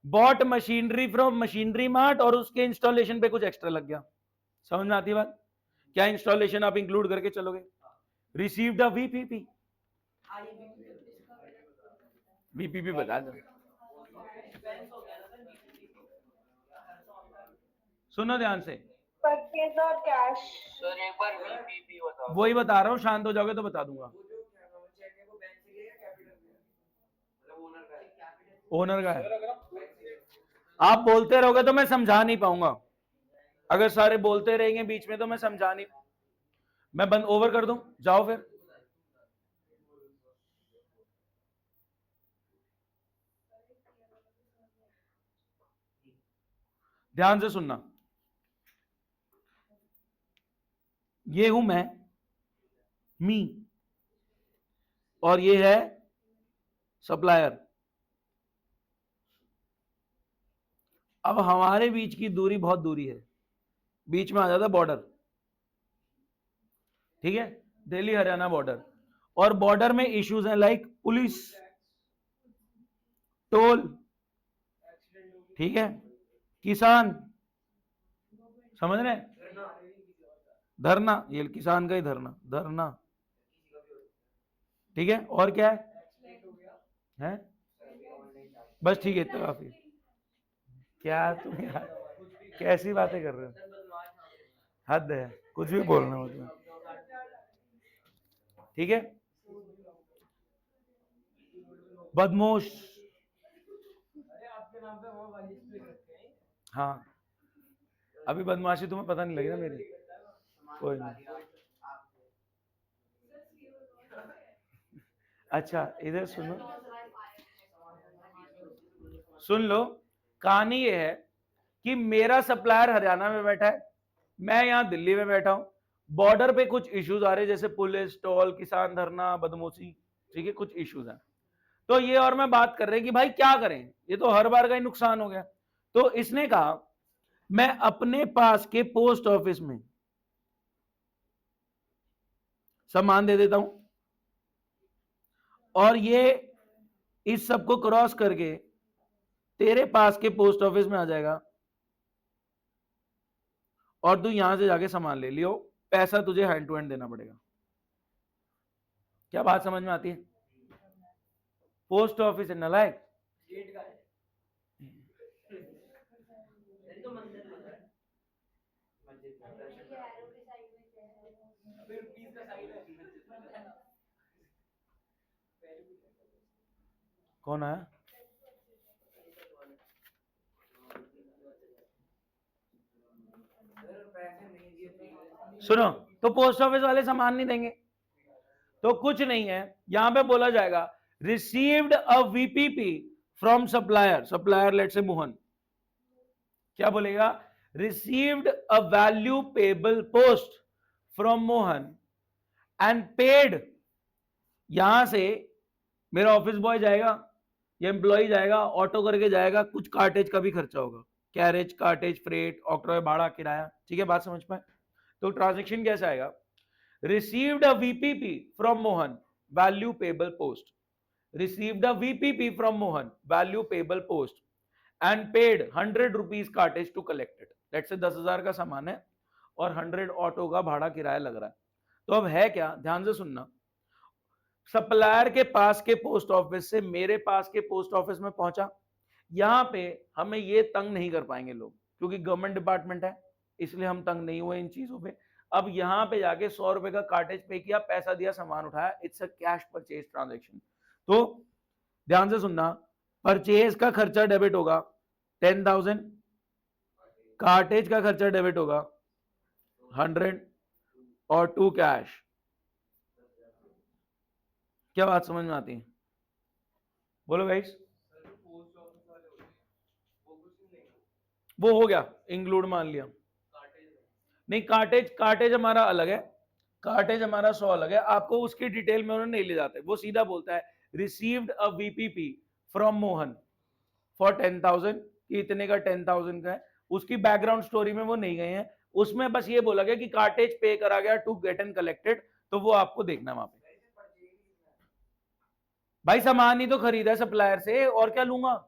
Bought machinery from machinery mart, और उसके इंस्टॉलेशन पे कुछ एक्स्ट्रा लग गया, समझ में आती बात? क्या इंस्टॉलेशन आप इंक्लूड करके चलोगे? रिसीव्ड अ वीपीपी, वीपीपी बता दो, सुनो ध्यान से, परचेज और कैश। सर एक बार वीपीपी बताओ। वही बता रहा हूं, शांत हो जाओगे तो बता दूंगा। ओनर का है, आप बोलते रहोगे तो मैं समझा नहीं पाऊंगा, अगर सारे बोलते रहेंगे बीच में तो मैं समझा नहीं, मैं बंद ओवर कर दूं, जाओ फिर। ध्यान से सुनना, ये हूं मैं, मी, और ये है सप्लायर। अब हमारे बीच की दूरी बहुत दूरी है, बीच में आ जाता बॉर्डर, ठीक है, दिल्ली हरियाणा बॉर्डर, और बॉर्डर में इश्यूज हैं लाइक पुलिस, टोल, ठीक है, किसान, समझ रहे हैं, धरना, ये किसान का ही धरना, ठीक है, और क्या है? बस ठीक है, इतना काफी। क्या तुम यार कैसी बातें कर रहे हो, हद है, कुछ भी बोलना मतलब, ठीक है, बदमाश, हाँ अभी बदमाशी तुम्हें पता नहीं लगी ना मेरी, कोई नहीं। अच्छा इधर सुनो, सुन लो, कहानी ये है कि मेरा सप्लायर हरियाणा में बैठा है, मैं यहां दिल्ली में बैठा हूं, बॉर्डर पे कुछ इश्यूज आ रहे हैं जैसे पुलिस, टोल, किसान धरना, बदमाशी, ठीक है, कुछ इश्यूज हैं। तो ये और मैं बात कर रहे हैं कि भाई क्या करें, ये तो हर बार का ही नुकसान हो गया। तो इसने कहा मैं अपने पास के पोस्ट ऑफिस में सामान दे देता हूं, और ये इस सब को क्रॉस करके तेरे पास के पोस्ट ऑफिस में आ जाएगा, और तू यहां से जाके सामान ले लियो, पैसा तुझे हैंड टू हैंड देना पड़ेगा। क्या बात समझ में आती है? पोस्ट ऑफिस है नालायक। कौन आया? सुनो, तो पोस्ट ऑफिस वाले सामान नहीं देंगे तो कुछ नहीं है, यहां पे बोला जाएगा received a VPP from supplier, supplier let say Mohan, क्या बोलेगा? Received a value payable post from Mohan and paid. यहां से मेरा ऑफिस बॉय जाएगा या एम्प्लॉय जाएगा, ऑटो करके जाएगा, कुछ कार्टेज का भी खर्चा होगा, कैरेज, कार्टेज, फ्रेट, ऑक्ट्रॉय, भाड़ा, किराया, ठीक है, बात समझ पाए? तो ट्रांजैक्शन कैसे आएगा? Received a VPP from Mohan, value payable post, received a VPP from Mohan, value payable post and paid 100 rupees cartage to collected. Let's say 10,000 का सामान है और 100 ऑटो का भाड़ा किराया लग रहा है। तो अब है क्या, ध्यान से सुनना, सप्लायर के पास के पोस्ट ऑफिस से मेरे पास के पोस्ट ऑफिस में पहुंचा। यहां पे हमें ये तंग नहीं कर पाएंगे लोग, क्योंकि गवर्नमेंट डिपार्टमेंट है, इसलिए हम तंग नहीं हुए इन चीजों पे। अब यहां पे जाके 100 रुपए का कार्टेज पे किया, पैसा दिया, सामान उठाया, it's a cash purchase transaction. तो ध्यान से सुनना, परचेज का खर्चा डेबिट होगा 10,000, कार्टेज का खर्चा डेबिट होगा 100 और टू कैश। क्या बात समझ में आती है? बोलो गाइस। वो हो गया इंक्लूड, मान लिया। नहीं, कार्टेज, कार्टेज हमारा अलग है, कार्टेज हमारा 100 अलग है, आपको उसकी डिटेल में उन्होंने नहीं ले जाते। वो सीधा बोलता है received a VPP from Mohan for 10,000, इतने का 10,000 का है, उसकी बैकग्राउंड स्टोरी में वो नहीं गए हैं, उसमें बस ये बोला गया कि कार्टेज पे करा गया टू गेट एंड कलेक्टेड, तो वो आपको देखना वहां पे। भाई सामान ही तो खरीदा है सप्लायर से, और क्या लूंगा?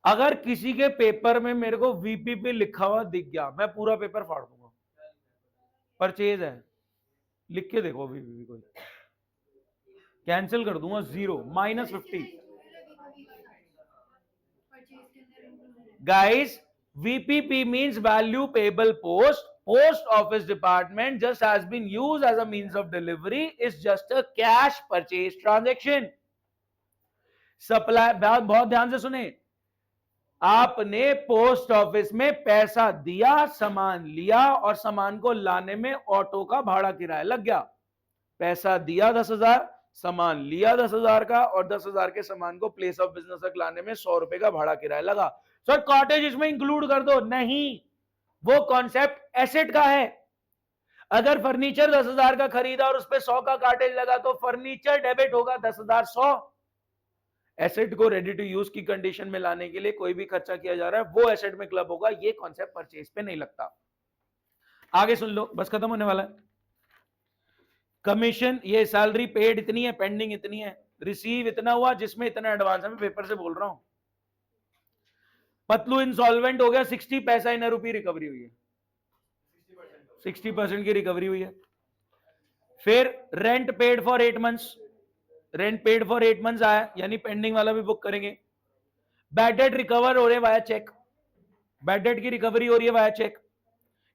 अगर किसी के पेपर में मेरे को वीपीपी लिखा हुआ दिख गया, मैं पूरा पेपर फाड़ दूंगा। परचेज है, लिख के देखो वीपीपी, कोई कैंसिल कर दूंगा, 0 -50। Guys, VPP means value payable post. Post office department just has been used as a means of delivery. It's just a cash purchase transaction. Supply, बहुत ध्यान से सुने, आपने पोस्ट ऑफिस में पैसा दिया, सामान लिया, और सामान को लाने में ऑटो का भाड़ा किराया लग गया। पैसा दिया 10,000, सामान लिया 10,000 का, और 10,000 के सामान को प्लेस ऑफ बिजनेस तक लाने में 100 रुपए का भाड़ा किराया लगा। सर कॉटेज इसमें इंक्लूड कर दो, नहीं, वो कॉन्सेप्ट एसेट का है। अगर फर्नीचर 10,000 का खरीदा और उस पर 100 का कार्टेज लगा तो फर्नीचर डेबिट होगा 10,000 100। एसेट को रेडी टू यूज की कंडीशन में लाने के लिए कोई भी खर्चा किया जा रहा है, वो एसेट में क्लब होगा, ये कॉन्सेप्ट परचेज पे नहीं लगता। आगे सुन लो, बस खत्म होने वाला है। कमीशन, ये सैलरी पेड इतनी है, पेंडिंग इतनी है, रिसीव इतना हुआ, जिसमें इतना एडवांस है, मैं पेपर से बोल रहा हूं। पतलू इंसॉल्वेंट हो गया, 60 पैसा इन रुपी रिकवरी हुई है, 60% की रिकवरी हुई है। फिर rent paid for 8 months, rent paid for 8 months आया, यानी पेंडिंग वाला भी बुक करेंगे। बैड डेट रिकवर हो रहे वाया चेक, बैड डेट की रिकवरी हो रही है via cheque.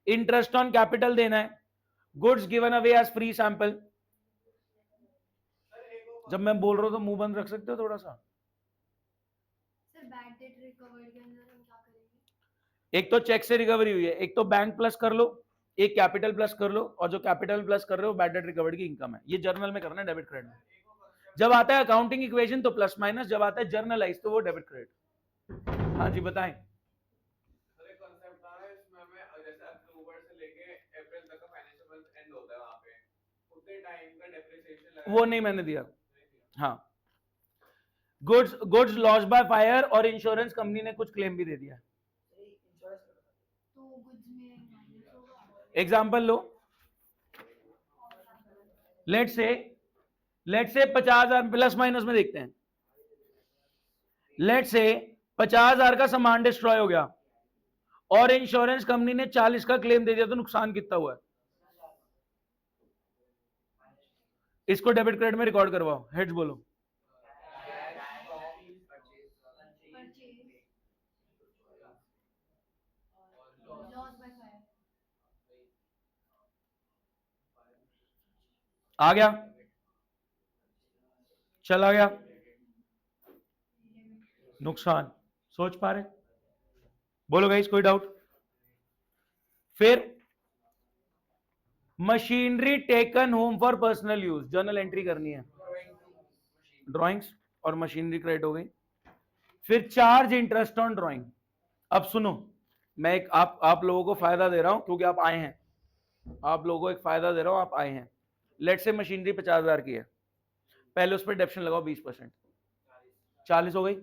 Interest on capital देना है, goods given away as free sample. जब मैं बोल रहा हूं तो मुंह बंद रख सकते हो थोड़ा सा? सर बैड डेट रिकवर्ड के अंदर हम क्या करेंगे? एक तो चेक से रिकवरी हुई है, एक तो बैंक प्लस कर लो, एक कैपिटल प्लस कर लो, और जो कैपिटल प्लस कर रहे हो बैड डेट रिकवर्ड की इनकम है। ये जर्नल में करना है, डेबिट क्रेडिट में। जब आता है अकाउंटिंग इक्वेशन तो प्लस माइनस, जब आता है जर्नलाइज तो वो डेबिट क्रेडिट। हाँ जी बताएं। वो नहीं मैंने दिया। हाँ, गुड्स लॉस्ट बाय फायर, और इंश्योरेंस कंपनी ने कुछ क्लेम भी दे दिया। तो गुड्स में माइनस होगा। Example low, let's say 50,000, plus minus में देखते हैं। लेट्स से 50,000 का सामान डिस्ट्रॉय हो गया और इंश्योरेंस कंपनी ने 40 का क्लेम दे दिया तो नुकसान कितना हुआ है? इसको डेबिट क्रेडिट में रिकॉर्ड करवाओ, हेड्स बोलो। Loss by fire. आ गया, चला गया, नुकसान। सोच पा रहे? बोलो गाइस, कोई डाउट? फिर machinery taken home for personal use, journal entry करनी है, ड्राइंग्स और मशीनरी क्रेडिट हो गई। फिर चार्ज इंटरेस्ट ऑन ड्राइंग। अब सुनो, मैं एक आप लोगों को फायदा दे रहा हूं क्योंकि आप आए हैं, आप लोगों को एक फायदा दे रहा हूं, आप आए हैं। लेट से मशीनरी 50,000 की है, पहले उस पर डेप्शन लगाओ 20%, 40 हो गई।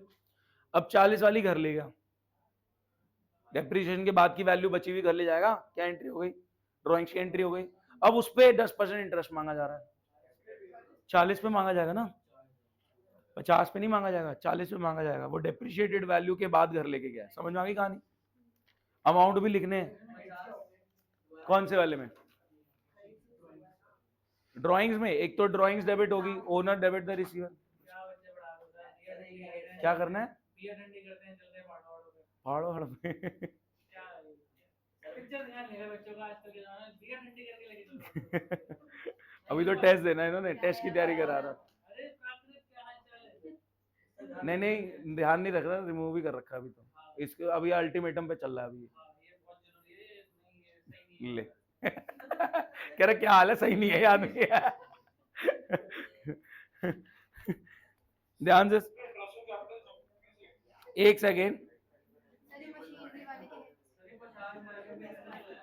अब 40 वाली घर ले गया, डेप्रिसिएशन के बाद की वैल्यू बची हुई घर ले जाएगा, क्या एंट्री हो गई? ड्राइंग्स की एंट्री हो गई। अब उस पर 10% इंटरेस्ट मांगा जा रहा है, 40 पे मांगा जाएगा ना, 50 पे नहीं मांगा जाएगा, 40 पे मांगा जाएगा। वो डेप्रिशिएटेड वैल्यू के बाद घर लेके गया। समझ में आ गई कहानी? अमाउंट भी लिखने हैं। कौन से वाले में? ड्राइंग्स में। एक तो ड्राइंग्स डेबिट होगी, ओनर डेबिट द रिसीवर। क्या करना है? फाड़ो हड़ में। अभी तो टेस्ट देना है इन्होंने, टेस्ट की तैयारी करा रहा। नहीं नहीं, ध्यान नहीं रख रहा, रिमूव ही कर रखा अभी तो। इसके अभी अल्टीमेटम पे चल रहा है अभी। ले कह रहा क्या हाल है, सही नहीं है याद नहीं है। ध्यान से एक सेकेंड।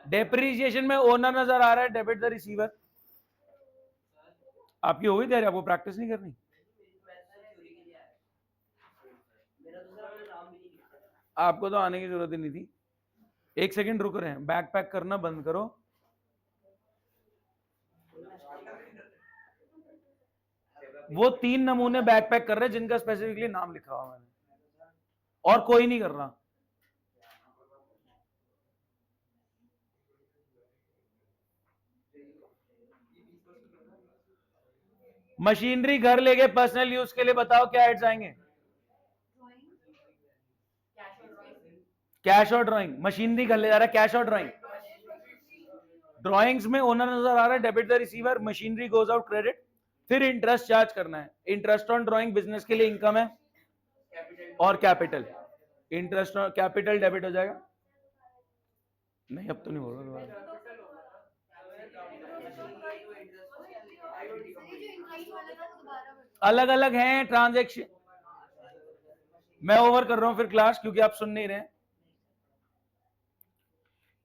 डेप्रिसिएशन में ओनर नजर आ रहा है, डेबिट द रिसीवर। आपकी हो गई तैयारी, आपको प्रैक्टिस नहीं करनी? आपको तो आने की जरूरत ही नहीं थी। एक सेकंड रुक रहे हैं, बैक पैक करना बंद करो। वो 3 नमूने बैक पैक कर रहे हैं जिनका स्पेसिफिकली नाम लिखा हुआ मैंने, और कोई नहीं कर रहा। मशीनरी घर ले गए पर्सनल यूज के लिए, बताओ क्या एड्स आएंगे? कैश और ड्राइंग। मशीनरी घर ले जा रहा है, कैश और ड्राइंग। ड्राइंग्स में ओनर नजर आ रहा है, debit the receiver. Machinery goes out credit. फिर इंटरेस्ट चार्ज करना है। इंटरेस्ट ऑन ड्राइंग बिजनेस के लिए इनकम है, और capital. Interest on capital debit हो जाएगा। नहीं अब तो नहीं बोल रहा। अलग अलग हैं ट्रांजैक्शन। मैं ओवर कर रहा हूं फिर क्लास, क्योंकि आप सुन नहीं रहे।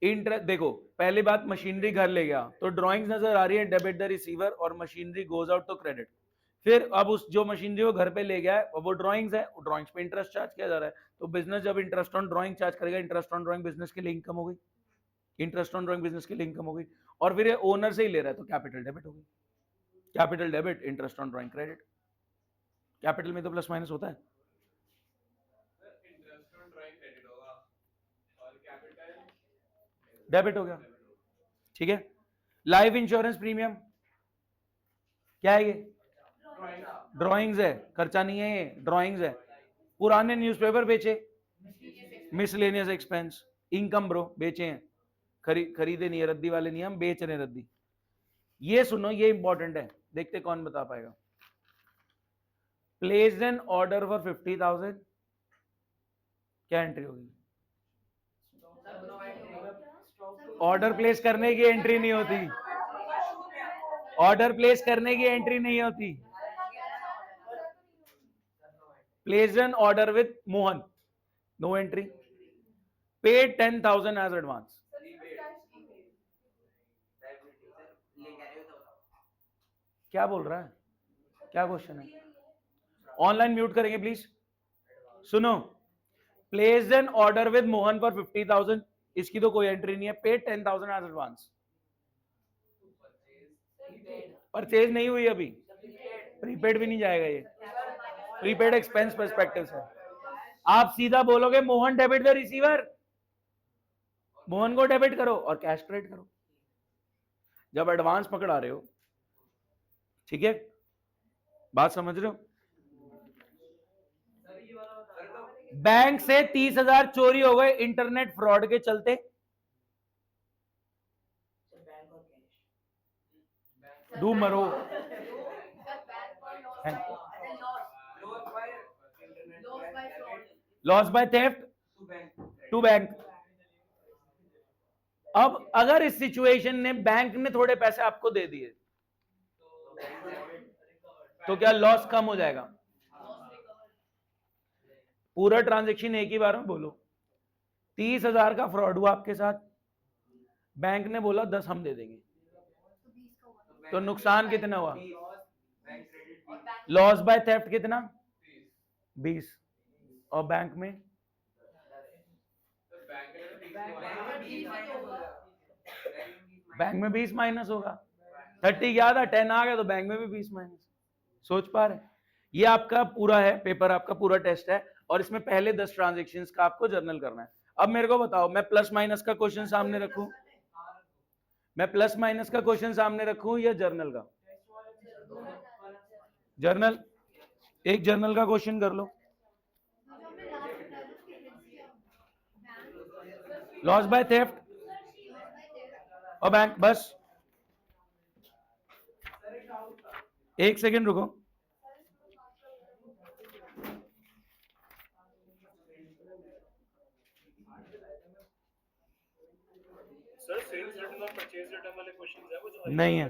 इंटरेस्ट देखो, पहली बात मशीनरी घर ले गया तो ड्राइंग्स नजर आ रही है, डेबिट द रिसीवर, और मशीनरी गोज आउट तो क्रेडिट। फिर अब उस जो मशीनरी वो घर पे ले गया है वो ड्राइंग्स है, ड्राइंग्स पे इंटरेस्ट चार्ज किया जा रहा है। तो बिजनेस जब इंटरेस्ट ऑन ड्राइंग चार्ज करेगा, इंटरेस्ट ऑन ड्राइंग बिजनेस के लिए इनकम हो गई, इंटरेस्ट ऑन ड्राइंग बिजनेस के लिए इनकम हो गई। और फिर ये ओनर से ही ले रहा है तो कैपिटल डेबिट हो गई। Capital debit, interest on drawing credit. Capital में तो प्लस माइनस होता है। डेबिट हो गया, ठीक है। लाइफ इंश्योरेंस प्रीमियम क्या है? ये ड्राइंग्स है, खर्चा नहीं है, ये ड्राइंग्स है। पुराने न्यूज़पेपर बेचे, मिसलेनियस एक्सपेंस। इनकम ब्रो, बेचे हैं, खरीदे नहीं है, रद्दी वाले नहीं, हम बेच रहे हैं रद्दी। ये सुनो, ये इंपॉर्टेंट है, देखते कौन बता पाएगा। प्लेस्ड एन ऑर्डर फॉर 50,000, क्या एंट्री होगी? ऑर्डर प्लेस करने की एंट्री नहीं होती, ऑर्डर प्लेस करने की एंट्री नहीं होती। Placed an order with Mohan, no entry. Paid 10,000 as advance. क्या बोल रहा है, क्या क्वेश्चन है? ऑनलाइन म्यूट करेंगे प्लीज। सुनो, placed an order with Mohan for 50,000, इसकी तो कोई एंट्री नहीं है। Paid 10,000 as advance. परचेज नहीं हुई अभी, प्रीपेड भी नहीं जाएगा ये, प्रीपेड एक्सपेंस पर्सपेक्टिव से। आप सीधा बोलोगे Mohan debit the receiver, Mohan को डेबिट करो और कैश ट्रेड करो जब एडवांस पकड़ा रहे हो। ठीक है, बात समझ रहे हो? बैंक से 30,000 चोरी हो गए इंटरनेट फ्रॉड के चलते। डू मरो। Loss by theft to bank. अब अगर इस सिचुएशन ने बैंक ने थोड़े पैसे आपको दे दिए तो क्या लॉस कम हो जाएगा? पूरा ट्रांजैक्शन एक ही बार में बोलो। 30,000 का फ्रॉड हुआ आपके साथ, बैंक ने बोला 10 हम दे देंगे, तो नुकसान कितना हुआ? लॉस बाय थेफ्ट कितना? 20। और बैंक में बैंक में 20 माइनस होगा। 30 गया था, 10 आ गया, तो बैंक में भी 20 माइनस। सोच पा रहे? ये आपका पूरा है पेपर, आपका पूरा टेस्ट है, और इसमें पहले 10 ट्रांजैक्शंस का आपको जर्नल करना है। अब मेरे को बताओ, मैं प्लस माइनस का क्वेश्चन सामने रखूं, मैं प्लस माइनस का क्वेश्चन सामने रखूं या जर्नल का? जर्नल। एक जर्नल का क्वेश्चन कर लो। लॉस बाय थेफ्ट और बैंक। बस एक सेकेंड रुको। सर सेल्स रिटर्न और परचेज रिटर्न वाले क्वेश्चंस है वो जो नहीं है।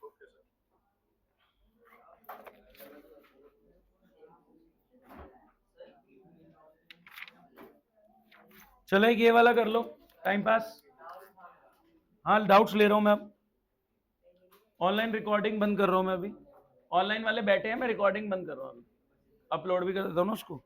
Okay sir. चलो एक ये वाला कर लो, टाइम पास। हाँ, डाउट्स ले रहा हूं मैं अब। ऑनलाइन रिकॉर्डिंग बंद कर रहा हूं मैं अभी। ऑनलाइन वाले बैठे हैं, मैं रिकॉर्डिंग बंद कर रहा हूं अभी। अपलोड भी कर देता हूं ना उसको।